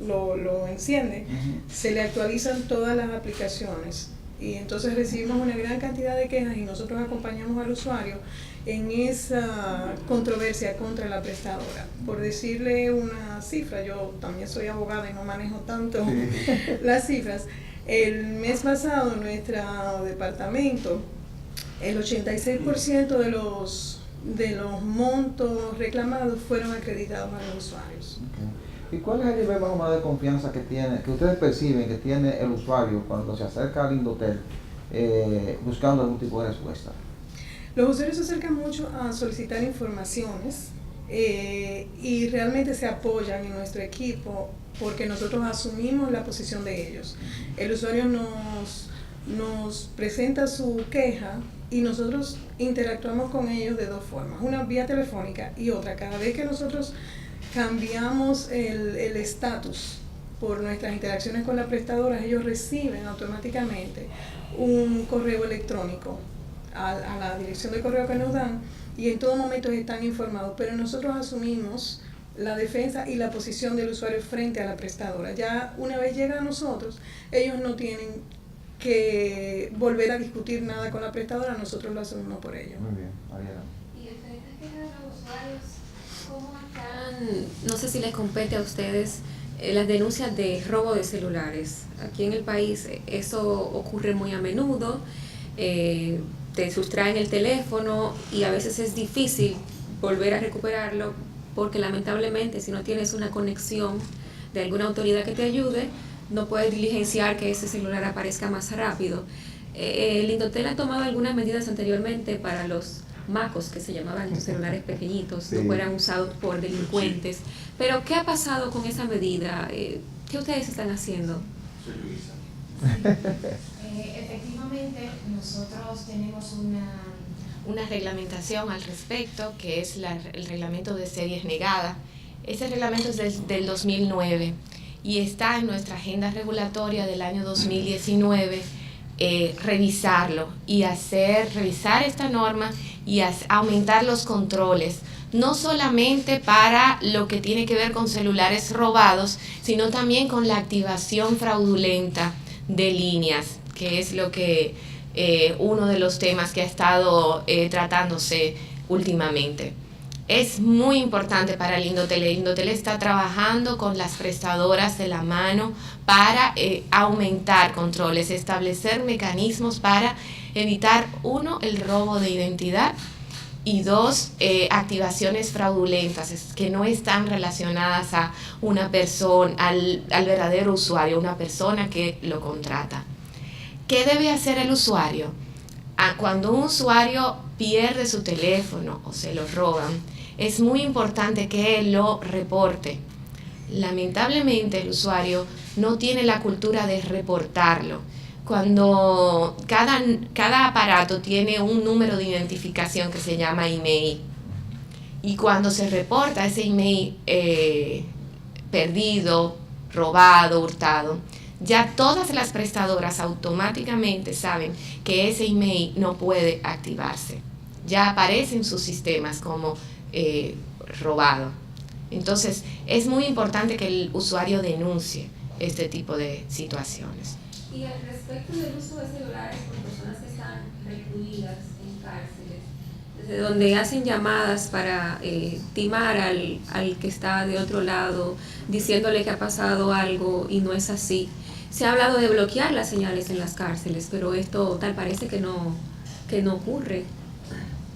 lo enciende, se le actualizan todas las aplicaciones, y entonces recibimos una gran cantidad de quejas y nosotros acompañamos al usuario en esa controversia contra la prestadora. Por decirle una cifra, yo también soy abogada y no manejo tanto las cifras, El mes pasado en nuestro departamento, el 86% de los montos reclamados fueron acreditados a los usuarios. Okay. ¿Y cuál es el nivel más o menos de confianza que ustedes perciben que tiene el usuario cuando se acerca al Indotel buscando algún tipo de respuesta? Los usuarios se acercan mucho a solicitar informaciones y realmente se apoyan en nuestro equipo porque nosotros asumimos la posición de ellos. El usuario nos presenta su queja y nosotros interactuamos con ellos de dos formas, una vía telefónica y otra. Cada vez que nosotros cambiamos el estatus por nuestras interacciones con las prestadoras, ellos reciben automáticamente un correo electrónico a la dirección de correo que nos dan y en todo momento están informados, pero nosotros asumimos la defensa y la posición del usuario frente a la prestadora. Ya una vez llega a nosotros, ellos no tienen que volver a discutir nada con la prestadora, nosotros lo asumimos por ellos. Muy bien, Ariela. Y en frente a los usuarios, ¿cómo están? No sé si les compete a ustedes las denuncias de robo de celulares. Aquí en el país eso ocurre muy a menudo. Te sustraen el teléfono y a veces es difícil volver a recuperarlo porque lamentablemente si no tienes una conexión de alguna autoridad que te ayude, no puedes diligenciar que ese celular aparezca más rápido. El Indotel ha tomado algunas medidas anteriormente para los macos, que se llamaban los celulares pequeñitos, sí, no fueran usados por delincuentes. Pero ¿qué ha pasado con esa medida? ¿Qué ustedes están haciendo? Efectivamente, nosotros tenemos una reglamentación al respecto, que es el reglamento de series negadas. Ese reglamento es del 2009 y está en nuestra agenda regulatoria del año 2019, revisarlo y revisar esta norma y aumentar los controles, no solamente para lo que tiene que ver con celulares robados, sino también con la activación fraudulenta de líneas, que es lo que uno de los temas que ha estado tratándose últimamente. Es muy importante para el Indotel. El Indotel está trabajando con las prestadoras de la mano para aumentar controles, establecer mecanismos para evitar, uno, el robo de identidad y dos, activaciones fraudulentas que no están relacionadas a una persona, al verdadero usuario, una persona que lo contrata. ¿Qué debe hacer el usuario? Cuando un usuario pierde su teléfono o se lo roban, es muy importante que él lo reporte. Lamentablemente el usuario no tiene la cultura de reportarlo. Cuando cada aparato tiene un número de identificación que se llama email, y cuando se reporta ese email perdido, robado, hurtado, ya todas las prestadoras automáticamente saben que ese email no puede activarse. Ya aparece en sus sistemas como robado. Entonces, es muy importante que el usuario denuncie este tipo de situaciones. Y al respecto del uso de celulares por personas que están recluidas en cárceles, desde donde hacen llamadas para timar al que está de otro lado, diciéndole que ha pasado algo y no es así. Se ha hablado de bloquear las señales en las cárceles, pero esto tal parece que no ocurre.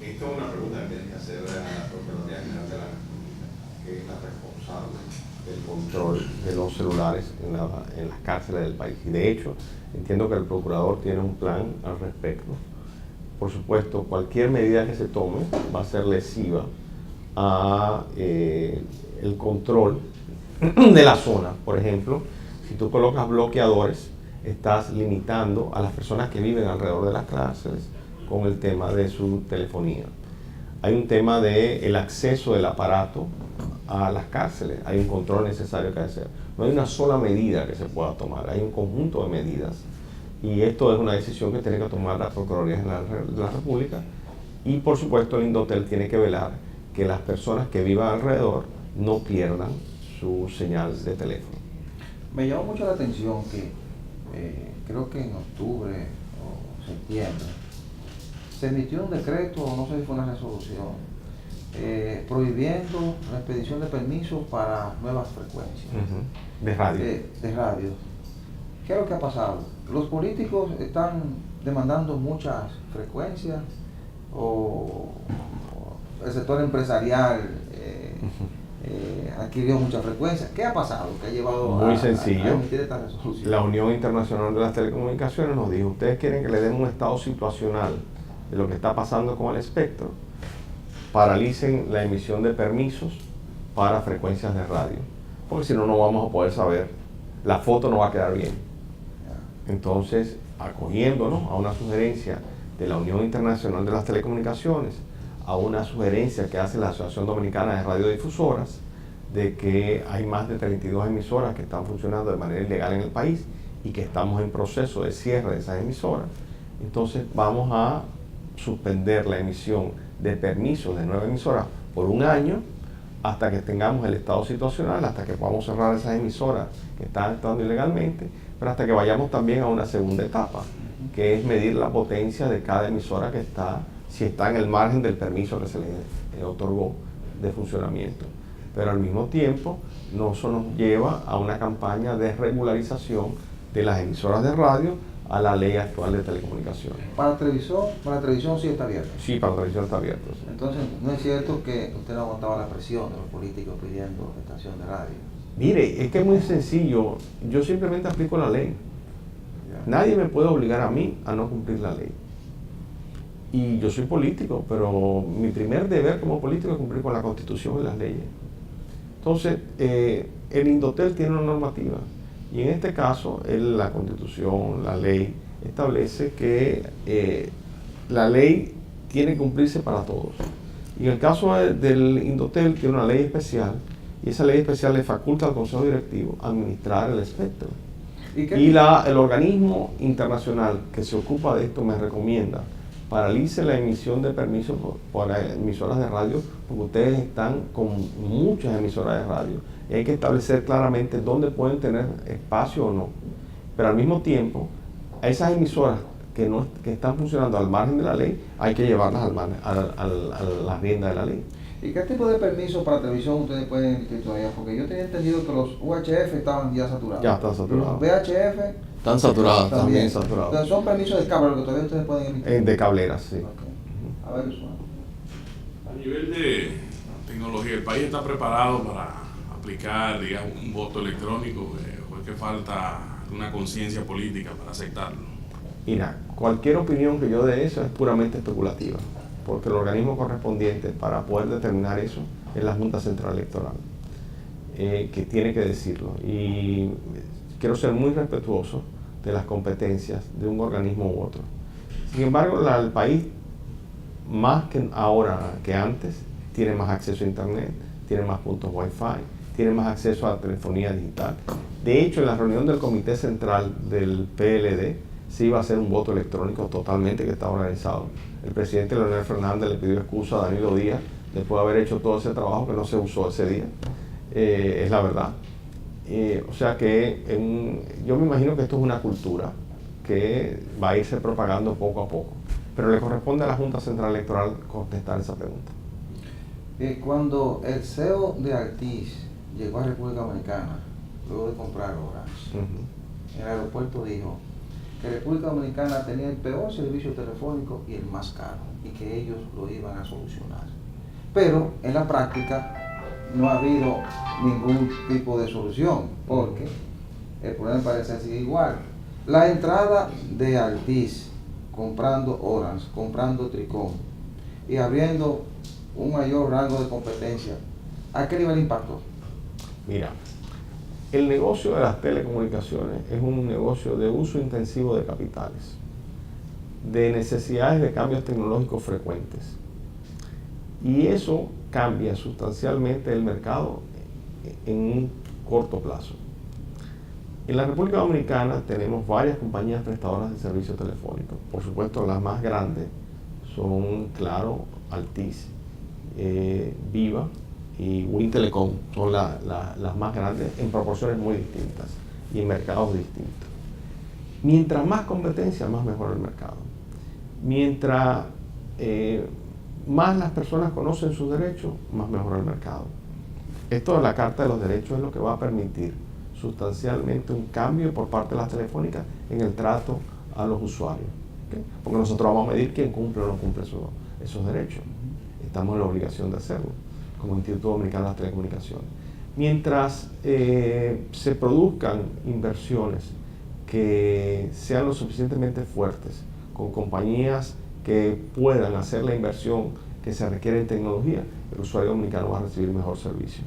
Esto es una pregunta que tiene que hacer la Procuraduría General de la República, que es la responsable del control de los celulares en las cárceles del país. Y de hecho, entiendo que el procurador tiene un plan al respecto. Por supuesto, cualquier medida que se tome va a ser lesiva a el control de la zona. Por ejemplo, si tú colocas bloqueadores, estás limitando a las personas que viven alrededor de las cárceles con el tema de su telefonía. Hay un tema del acceso del aparato a las cárceles, hay un control necesario que hacer. No hay una sola medida que se pueda tomar, hay un conjunto de medidas y esto es una decisión que tiene que tomar la Procuraduría General de la República y por supuesto el Indotel tiene que velar que las personas que vivan alrededor no pierdan su señal de teléfono. Me llamó mucho la atención que creo que en octubre o septiembre se emitió un decreto, no sé si fue una resolución, prohibiendo la expedición de permisos para nuevas frecuencias de radio. De radio. ¿qué es lo que ha pasado? ¿Los políticos están demandando muchas frecuencias o el sector empresarial adquirió mucha frecuencia? ¿Qué ha pasado que ha llevado Muy a sencillo. emitir esta resolución? La Unión Internacional de las Telecomunicaciones nos dijo, ustedes quieren que le den un estado situacional de lo que está pasando con el espectro, paralicen la emisión de permisos para frecuencias de radio, porque si no, no vamos a poder saber, la foto no va a quedar bien. Entonces, acogiéndonos a una sugerencia de la Unión Internacional de las Telecomunicaciones, a una sugerencia que hace la Asociación Dominicana de Radiodifusoras, de que hay más de 32 emisoras que están funcionando de manera ilegal en el país y que estamos en proceso de cierre de esas emisoras, entonces vamos a suspender la emisión de permisos de 9 emisoras por un año hasta que tengamos el estado situacional, hasta que podamos cerrar esas emisoras que están actuando ilegalmente, pero hasta que vayamos también a una segunda etapa, que es medir la potencia de cada emisora que está, si está en el margen del permiso que se le otorgó de funcionamiento. Pero al mismo tiempo, eso nos lleva a una campaña de regularización de las emisoras de radio a la ley actual de telecomunicaciones. Para televisión sí está abierto. Sí, para la televisión está abierto. Sí. Entonces, ¿no es cierto que usted no aguantaba la presión de los políticos pidiendo estación de radio? Mire, es que es muy sencillo. Yo simplemente aplico la ley. Nadie me puede obligar a mí a no cumplir la ley. Y yo soy político, pero mi primer deber como político es cumplir con la Constitución y las leyes. Entonces, el Indotel tiene una normativa. Y en este caso, la Constitución, la ley, establece que la ley tiene que cumplirse para todos. Y en el caso del Indotel, tiene una ley especial, y esa ley especial le faculta al Consejo Directivo a administrar el espectro. Y el organismo internacional que se ocupa de esto me recomienda paralice la emisión de permisos para emisoras de radio, porque ustedes están con muchas emisoras de radio y hay que establecer claramente dónde pueden tener espacio o no. Pero al mismo tiempo, a esas emisoras que están funcionando al margen de la ley, hay que llevarlas a la rienda de la ley. ¿Y qué tipo de permisos para televisión ustedes pueden emitir todavía? Porque yo tenía entendido que los UHF estaban ya saturados. Ya están saturados. Los VHF están saturados, también saturados. Entonces son permisos de cable, que todavía ustedes pueden emitir. De cableras, sí. Okay. A ver, Usman. A nivel de tecnología, ¿el país está preparado para aplicar, digamos, un voto electrónico o es que falta una conciencia política para aceptarlo? Mira, cualquier opinión que yo dé eso es puramente especulativa, porque el organismo correspondiente para poder determinar eso es la Junta Central Electoral, que tiene que decirlo. Y quiero ser muy respetuoso de las competencias de un organismo u otro. Sin embargo, el país, más que ahora que antes, tiene más acceso a Internet, tiene más puntos Wi-Fi, tiene más acceso a telefonía digital. De hecho, en la reunión del Comité Central del PLD, se iba a hacer un voto electrónico totalmente que estaba organizado. El presidente Leonel Fernández le pidió excusa a Danilo Díaz después de haber hecho todo ese trabajo que no se usó ese día. Es la verdad. O sea que yo me imagino que esto es una cultura que va a irse propagando poco a poco. Pero le corresponde a la Junta Central Electoral contestar esa pregunta. Cuando el CEO de Altiz llegó a República Dominicana, luego de comprar Orange, en el aeropuerto dijo que República Dominicana tenía el peor servicio telefónico y el más caro, y que ellos lo iban a solucionar. Pero en la práctica no ha habido ningún tipo de solución, porque el problema parece seguir igual. La entrada de Altiz, comprando Orange, comprando Tricom y abriendo un mayor rango de competencia, ¿a qué nivel impactó? Mira, el negocio de las telecomunicaciones es un negocio de uso intensivo de capitales, de necesidades de cambios tecnológicos frecuentes. Y eso cambia sustancialmente el mercado en un corto plazo. En la República Dominicana tenemos varias compañías prestadoras de servicios telefónicos. Por supuesto, las más grandes son, claro, Altiz, Viva y Win Telecom. Son las más grandes en proporciones muy distintas y en mercados distintos. Mientras más competencia, más mejora el mercado. Mientras más las personas conocen sus derechos, más mejora el mercado. Esto de la Carta de los Derechos es lo que va a permitir sustancialmente un cambio por parte de las telefónicas en el trato a los usuarios. ¿Okay? Porque nosotros vamos a medir quién cumple o no cumple esos derechos. Estamos en la obligación de hacerlo, como Instituto Dominicano de las Telecomunicaciones. Mientras se produzcan inversiones que sean lo suficientemente fuertes, con compañías que puedan hacer la inversión que se requiere en tecnología, el usuario dominicano va a recibir mejor servicio.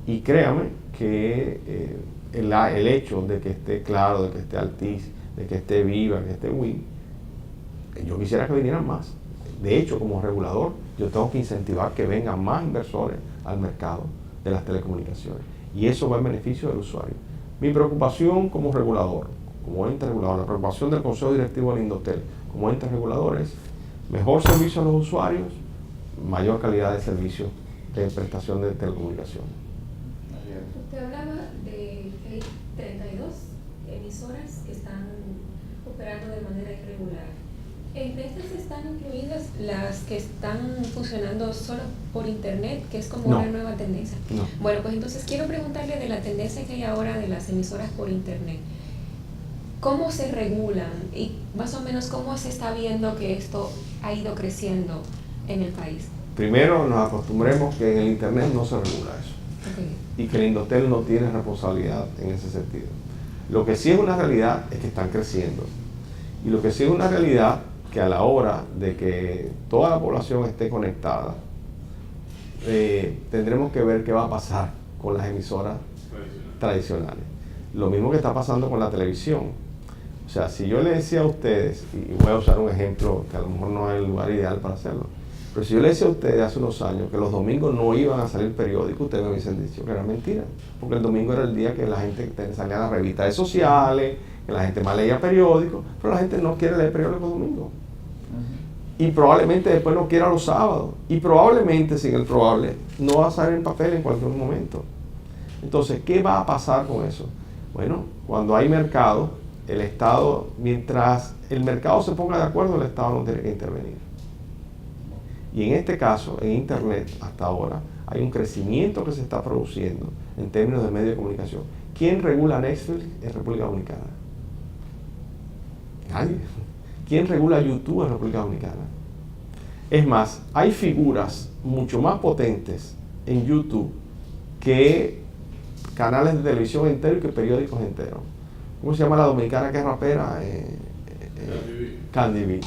Y créame que el hecho de que esté Claro, de que esté Altiz, de que esté Viva, que esté Win, yo quisiera que vinieran más. De hecho, como regulador, yo tengo que incentivar que vengan más inversores al mercado de las telecomunicaciones. Y eso va en beneficio del usuario. Mi preocupación como regulador, como ente regulador, la preocupación del Consejo Directivo del Indotel como ente regulador es mejor servicio a los usuarios, mayor calidad de servicio de prestación de telecomunicaciones. Usted hablaba de que hay 32 emisoras que están operando de manera irregular. ¿Entre estas están incluidas las que están funcionando solo por internet, que es como una nueva tendencia? No. Bueno, pues entonces quiero preguntarle de la tendencia que hay ahora de las emisoras por internet. ¿Cómo se regulan y más o menos cómo se está viendo que esto ha ido creciendo en el país? Primero nos acostumbremos que en el internet no se regula eso. Okay. Y que el Indotel no tiene responsabilidad en ese sentido. Lo que sí es una realidad es que están creciendo. Y lo que sí es una realidad que a la hora de que toda la población esté conectada, tendremos que ver qué va a pasar con las emisoras tradicionales. Lo mismo que está pasando con la televisión. O sea, si yo le decía a ustedes, y voy a usar un ejemplo que a lo mejor no es el lugar ideal para hacerlo, pero si yo le decía a ustedes hace unos años que los domingos no iban a salir periódicos, ustedes me hubiesen dicho que era mentira, porque el domingo era el día que la gente salía a las revistas sociales, que la gente más leía periódicos, pero la gente no quiere leer periódicos domingos. Y probablemente después no quiera los sábados. Y probablemente, sin el probable, no va a salir en papel en cualquier momento. Entonces, ¿qué va a pasar con eso? Bueno, cuando hay mercado, el Estado, mientras el mercado se ponga de acuerdo, el Estado no tiene que intervenir. Y en este caso, en Internet, hasta ahora, hay un crecimiento que se está produciendo en términos de medios de comunicación. ¿Quién regula Netflix en República Dominicana? Nadie. ¿Quién regula YouTube en República Dominicana? Es más, hay figuras mucho más potentes en YouTube que canales de televisión enteros y que periódicos enteros. ¿Cómo se llama la dominicana que es rapera? Candy B.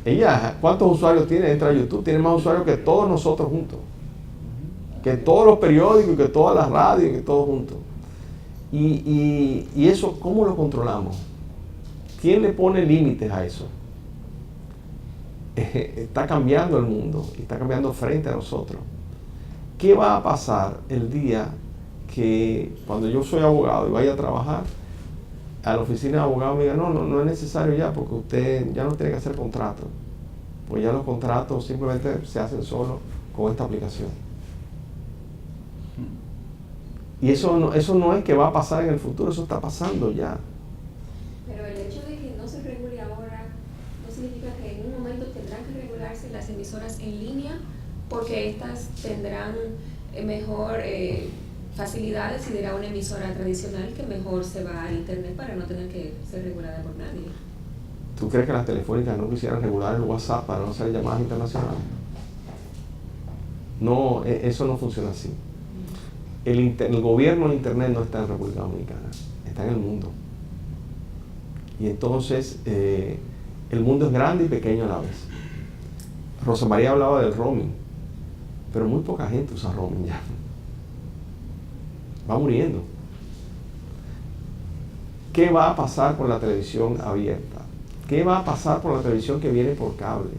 Ella, ¿cuántos usuarios tiene? Entra a YouTube, tiene más usuarios que todos nosotros juntos. Que todos los periódicos, que todas las radios, que todos juntos. Y eso, ¿cómo lo controlamos? ¿Quién le pone límites a eso? Está cambiando el mundo y está cambiando frente a nosotros. ¿Qué va a pasar el día que cuando yo soy abogado y vaya a trabajar a la oficina de abogado me diga no es necesario ya porque usted ya no tiene que hacer contratos? Pues ya los contratos simplemente se hacen solo con esta aplicación. Y eso no es que va a pasar en el futuro, eso está pasando ya. Pero el hecho de que no se regule ahora no significa que en un momento tendrán que regularse las emisoras en línea porque estas tendrán mejor facilidades y dirá una emisora tradicional que mejor se va al internet para no tener que ser regulada por nadie. ¿Tú crees que las telefónicas no quisieran regular el WhatsApp para no hacer llamadas internacionales? No, eso no funciona así. El gobierno del internet no está en República Dominicana, está en el mundo. Y entonces el mundo es grande y pequeño a la vez. Rosa María hablaba del roaming, pero muy poca gente usa roaming ya. Va muriendo. ¿Qué va a pasar con la televisión abierta? ¿Qué va a pasar con la televisión que viene por cable?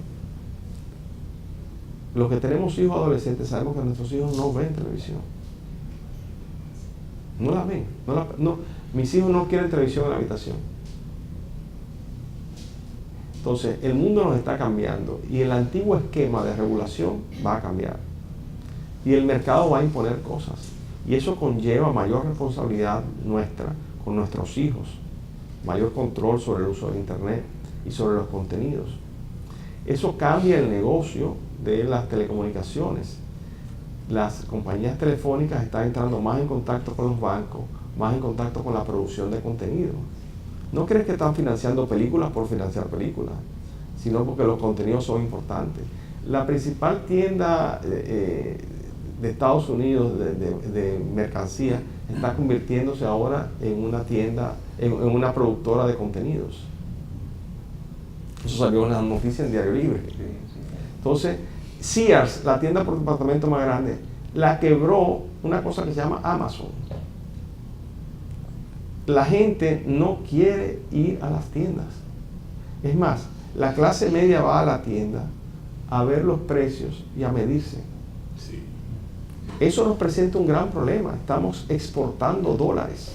Los que tenemos hijos adolescentes sabemos que nuestros hijos no ven televisión. No la ven. Mis hijos no quieren televisión en la habitación. Entonces, el mundo nos está cambiando y el antiguo esquema de regulación va a cambiar. Y el mercado va a imponer cosas. Y eso conlleva mayor responsabilidad nuestra con nuestros hijos, mayor control sobre el uso de Internet y sobre los contenidos. Eso cambia el negocio de las telecomunicaciones. Las compañías telefónicas están entrando más en contacto con los bancos, más en contacto con la producción de contenido. No crees que están financiando películas por financiar películas, sino porque los contenidos son importantes. La principal tienda de Estados Unidos de mercancía está convirtiéndose ahora en una tienda, en una productora de contenidos. Eso salió en la noticia en Diario Libre. Entonces, Sears, la tienda por departamento más grande, la quebró una cosa que se llama Amazon. La gente no quiere ir a las tiendas. Es más, la clase media va a la tienda a ver los precios y a medirse. Sí. Eso nos presenta un gran problema. Estamos exportando dólares.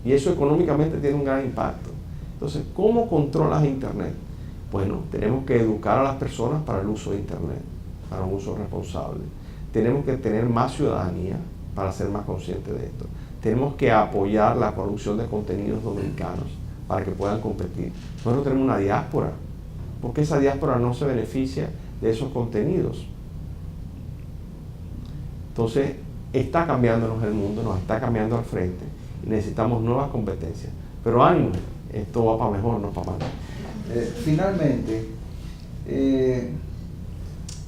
Y eso económicamente tiene un gran impacto. Entonces, ¿cómo controlas Internet? Bueno, tenemos que educar a las personas para el uso de Internet, para un uso responsable. Tenemos que tener más ciudadanía para ser más conscientes de esto. Tenemos que apoyar la producción de contenidos dominicanos para que puedan competir. Nosotros tenemos una diáspora. ¿Por qué esa diáspora no se beneficia de esos contenidos? Entonces, está cambiándonos el mundo, nos está cambiando al frente y necesitamos nuevas competencias. Pero ánimo, esto va para mejor, no para mal. Finalmente,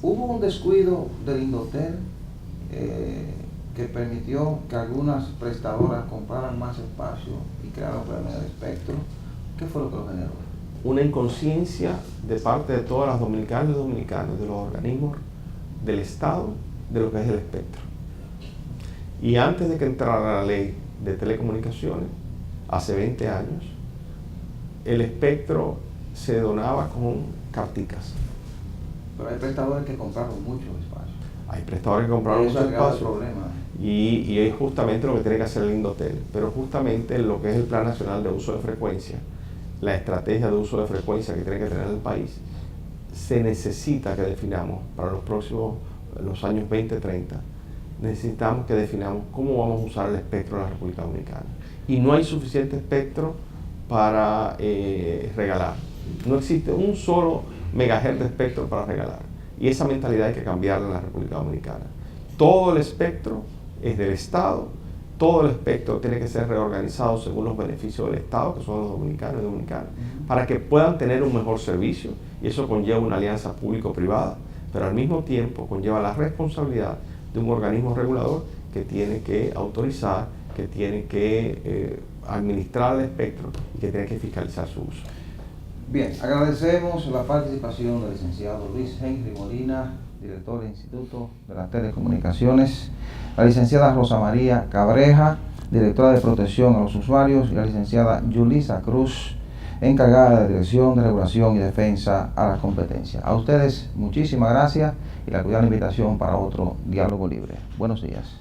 hubo un descuido del Indotel que permitió que algunas prestadoras compraran más espacio y crearan problemas de espectro. ¿Qué fue lo que lo generó? Una inconsciencia de parte de todas las dominicanas y dominicanos, de los organismos del Estado, de lo que es el espectro. Y antes de que entrara la ley de telecomunicaciones, hace 20 años, el espectro se donaba con carticas. Pero hay prestadores que compraron mucho espacio. Hay prestadores que compraron mucho espacio. Y es justamente lo que tiene que hacer el Indotel. Pero justamente lo que es el Plan Nacional de Uso de Frecuencia, la estrategia de uso de frecuencia que tiene que tener el país, se necesita que definamos para los años 2030, necesitamos que definamos cómo vamos a usar el espectro de la República Dominicana. Y no hay suficiente espectro para regalar. No existe un solo megahertz de espectro para regalar. Y esa mentalidad hay que cambiarla en la República Dominicana. Todo el espectro es del Estado, todo el espectro tiene que ser reorganizado según los beneficios del Estado, que son los dominicanos y dominicanas, para que puedan tener un mejor servicio, y eso conlleva una alianza público-privada, pero al mismo tiempo conlleva la responsabilidad de un organismo regulador que tiene que autorizar, que tiene que administrar el espectro y que tiene que fiscalizar su uso. Bien, agradecemos la participación del licenciado Luis Henry Molina, director del Instituto de las Telecomunicaciones, la licenciada Rosa María Cabreja, directora de Protección a los Usuarios, y la licenciada Yulisa Cruz, encargada de Dirección de Regulación y Defensa a la Competencia. A ustedes muchísimas gracias y la cordial invitación para otro Diálogo Libre. Buenos días.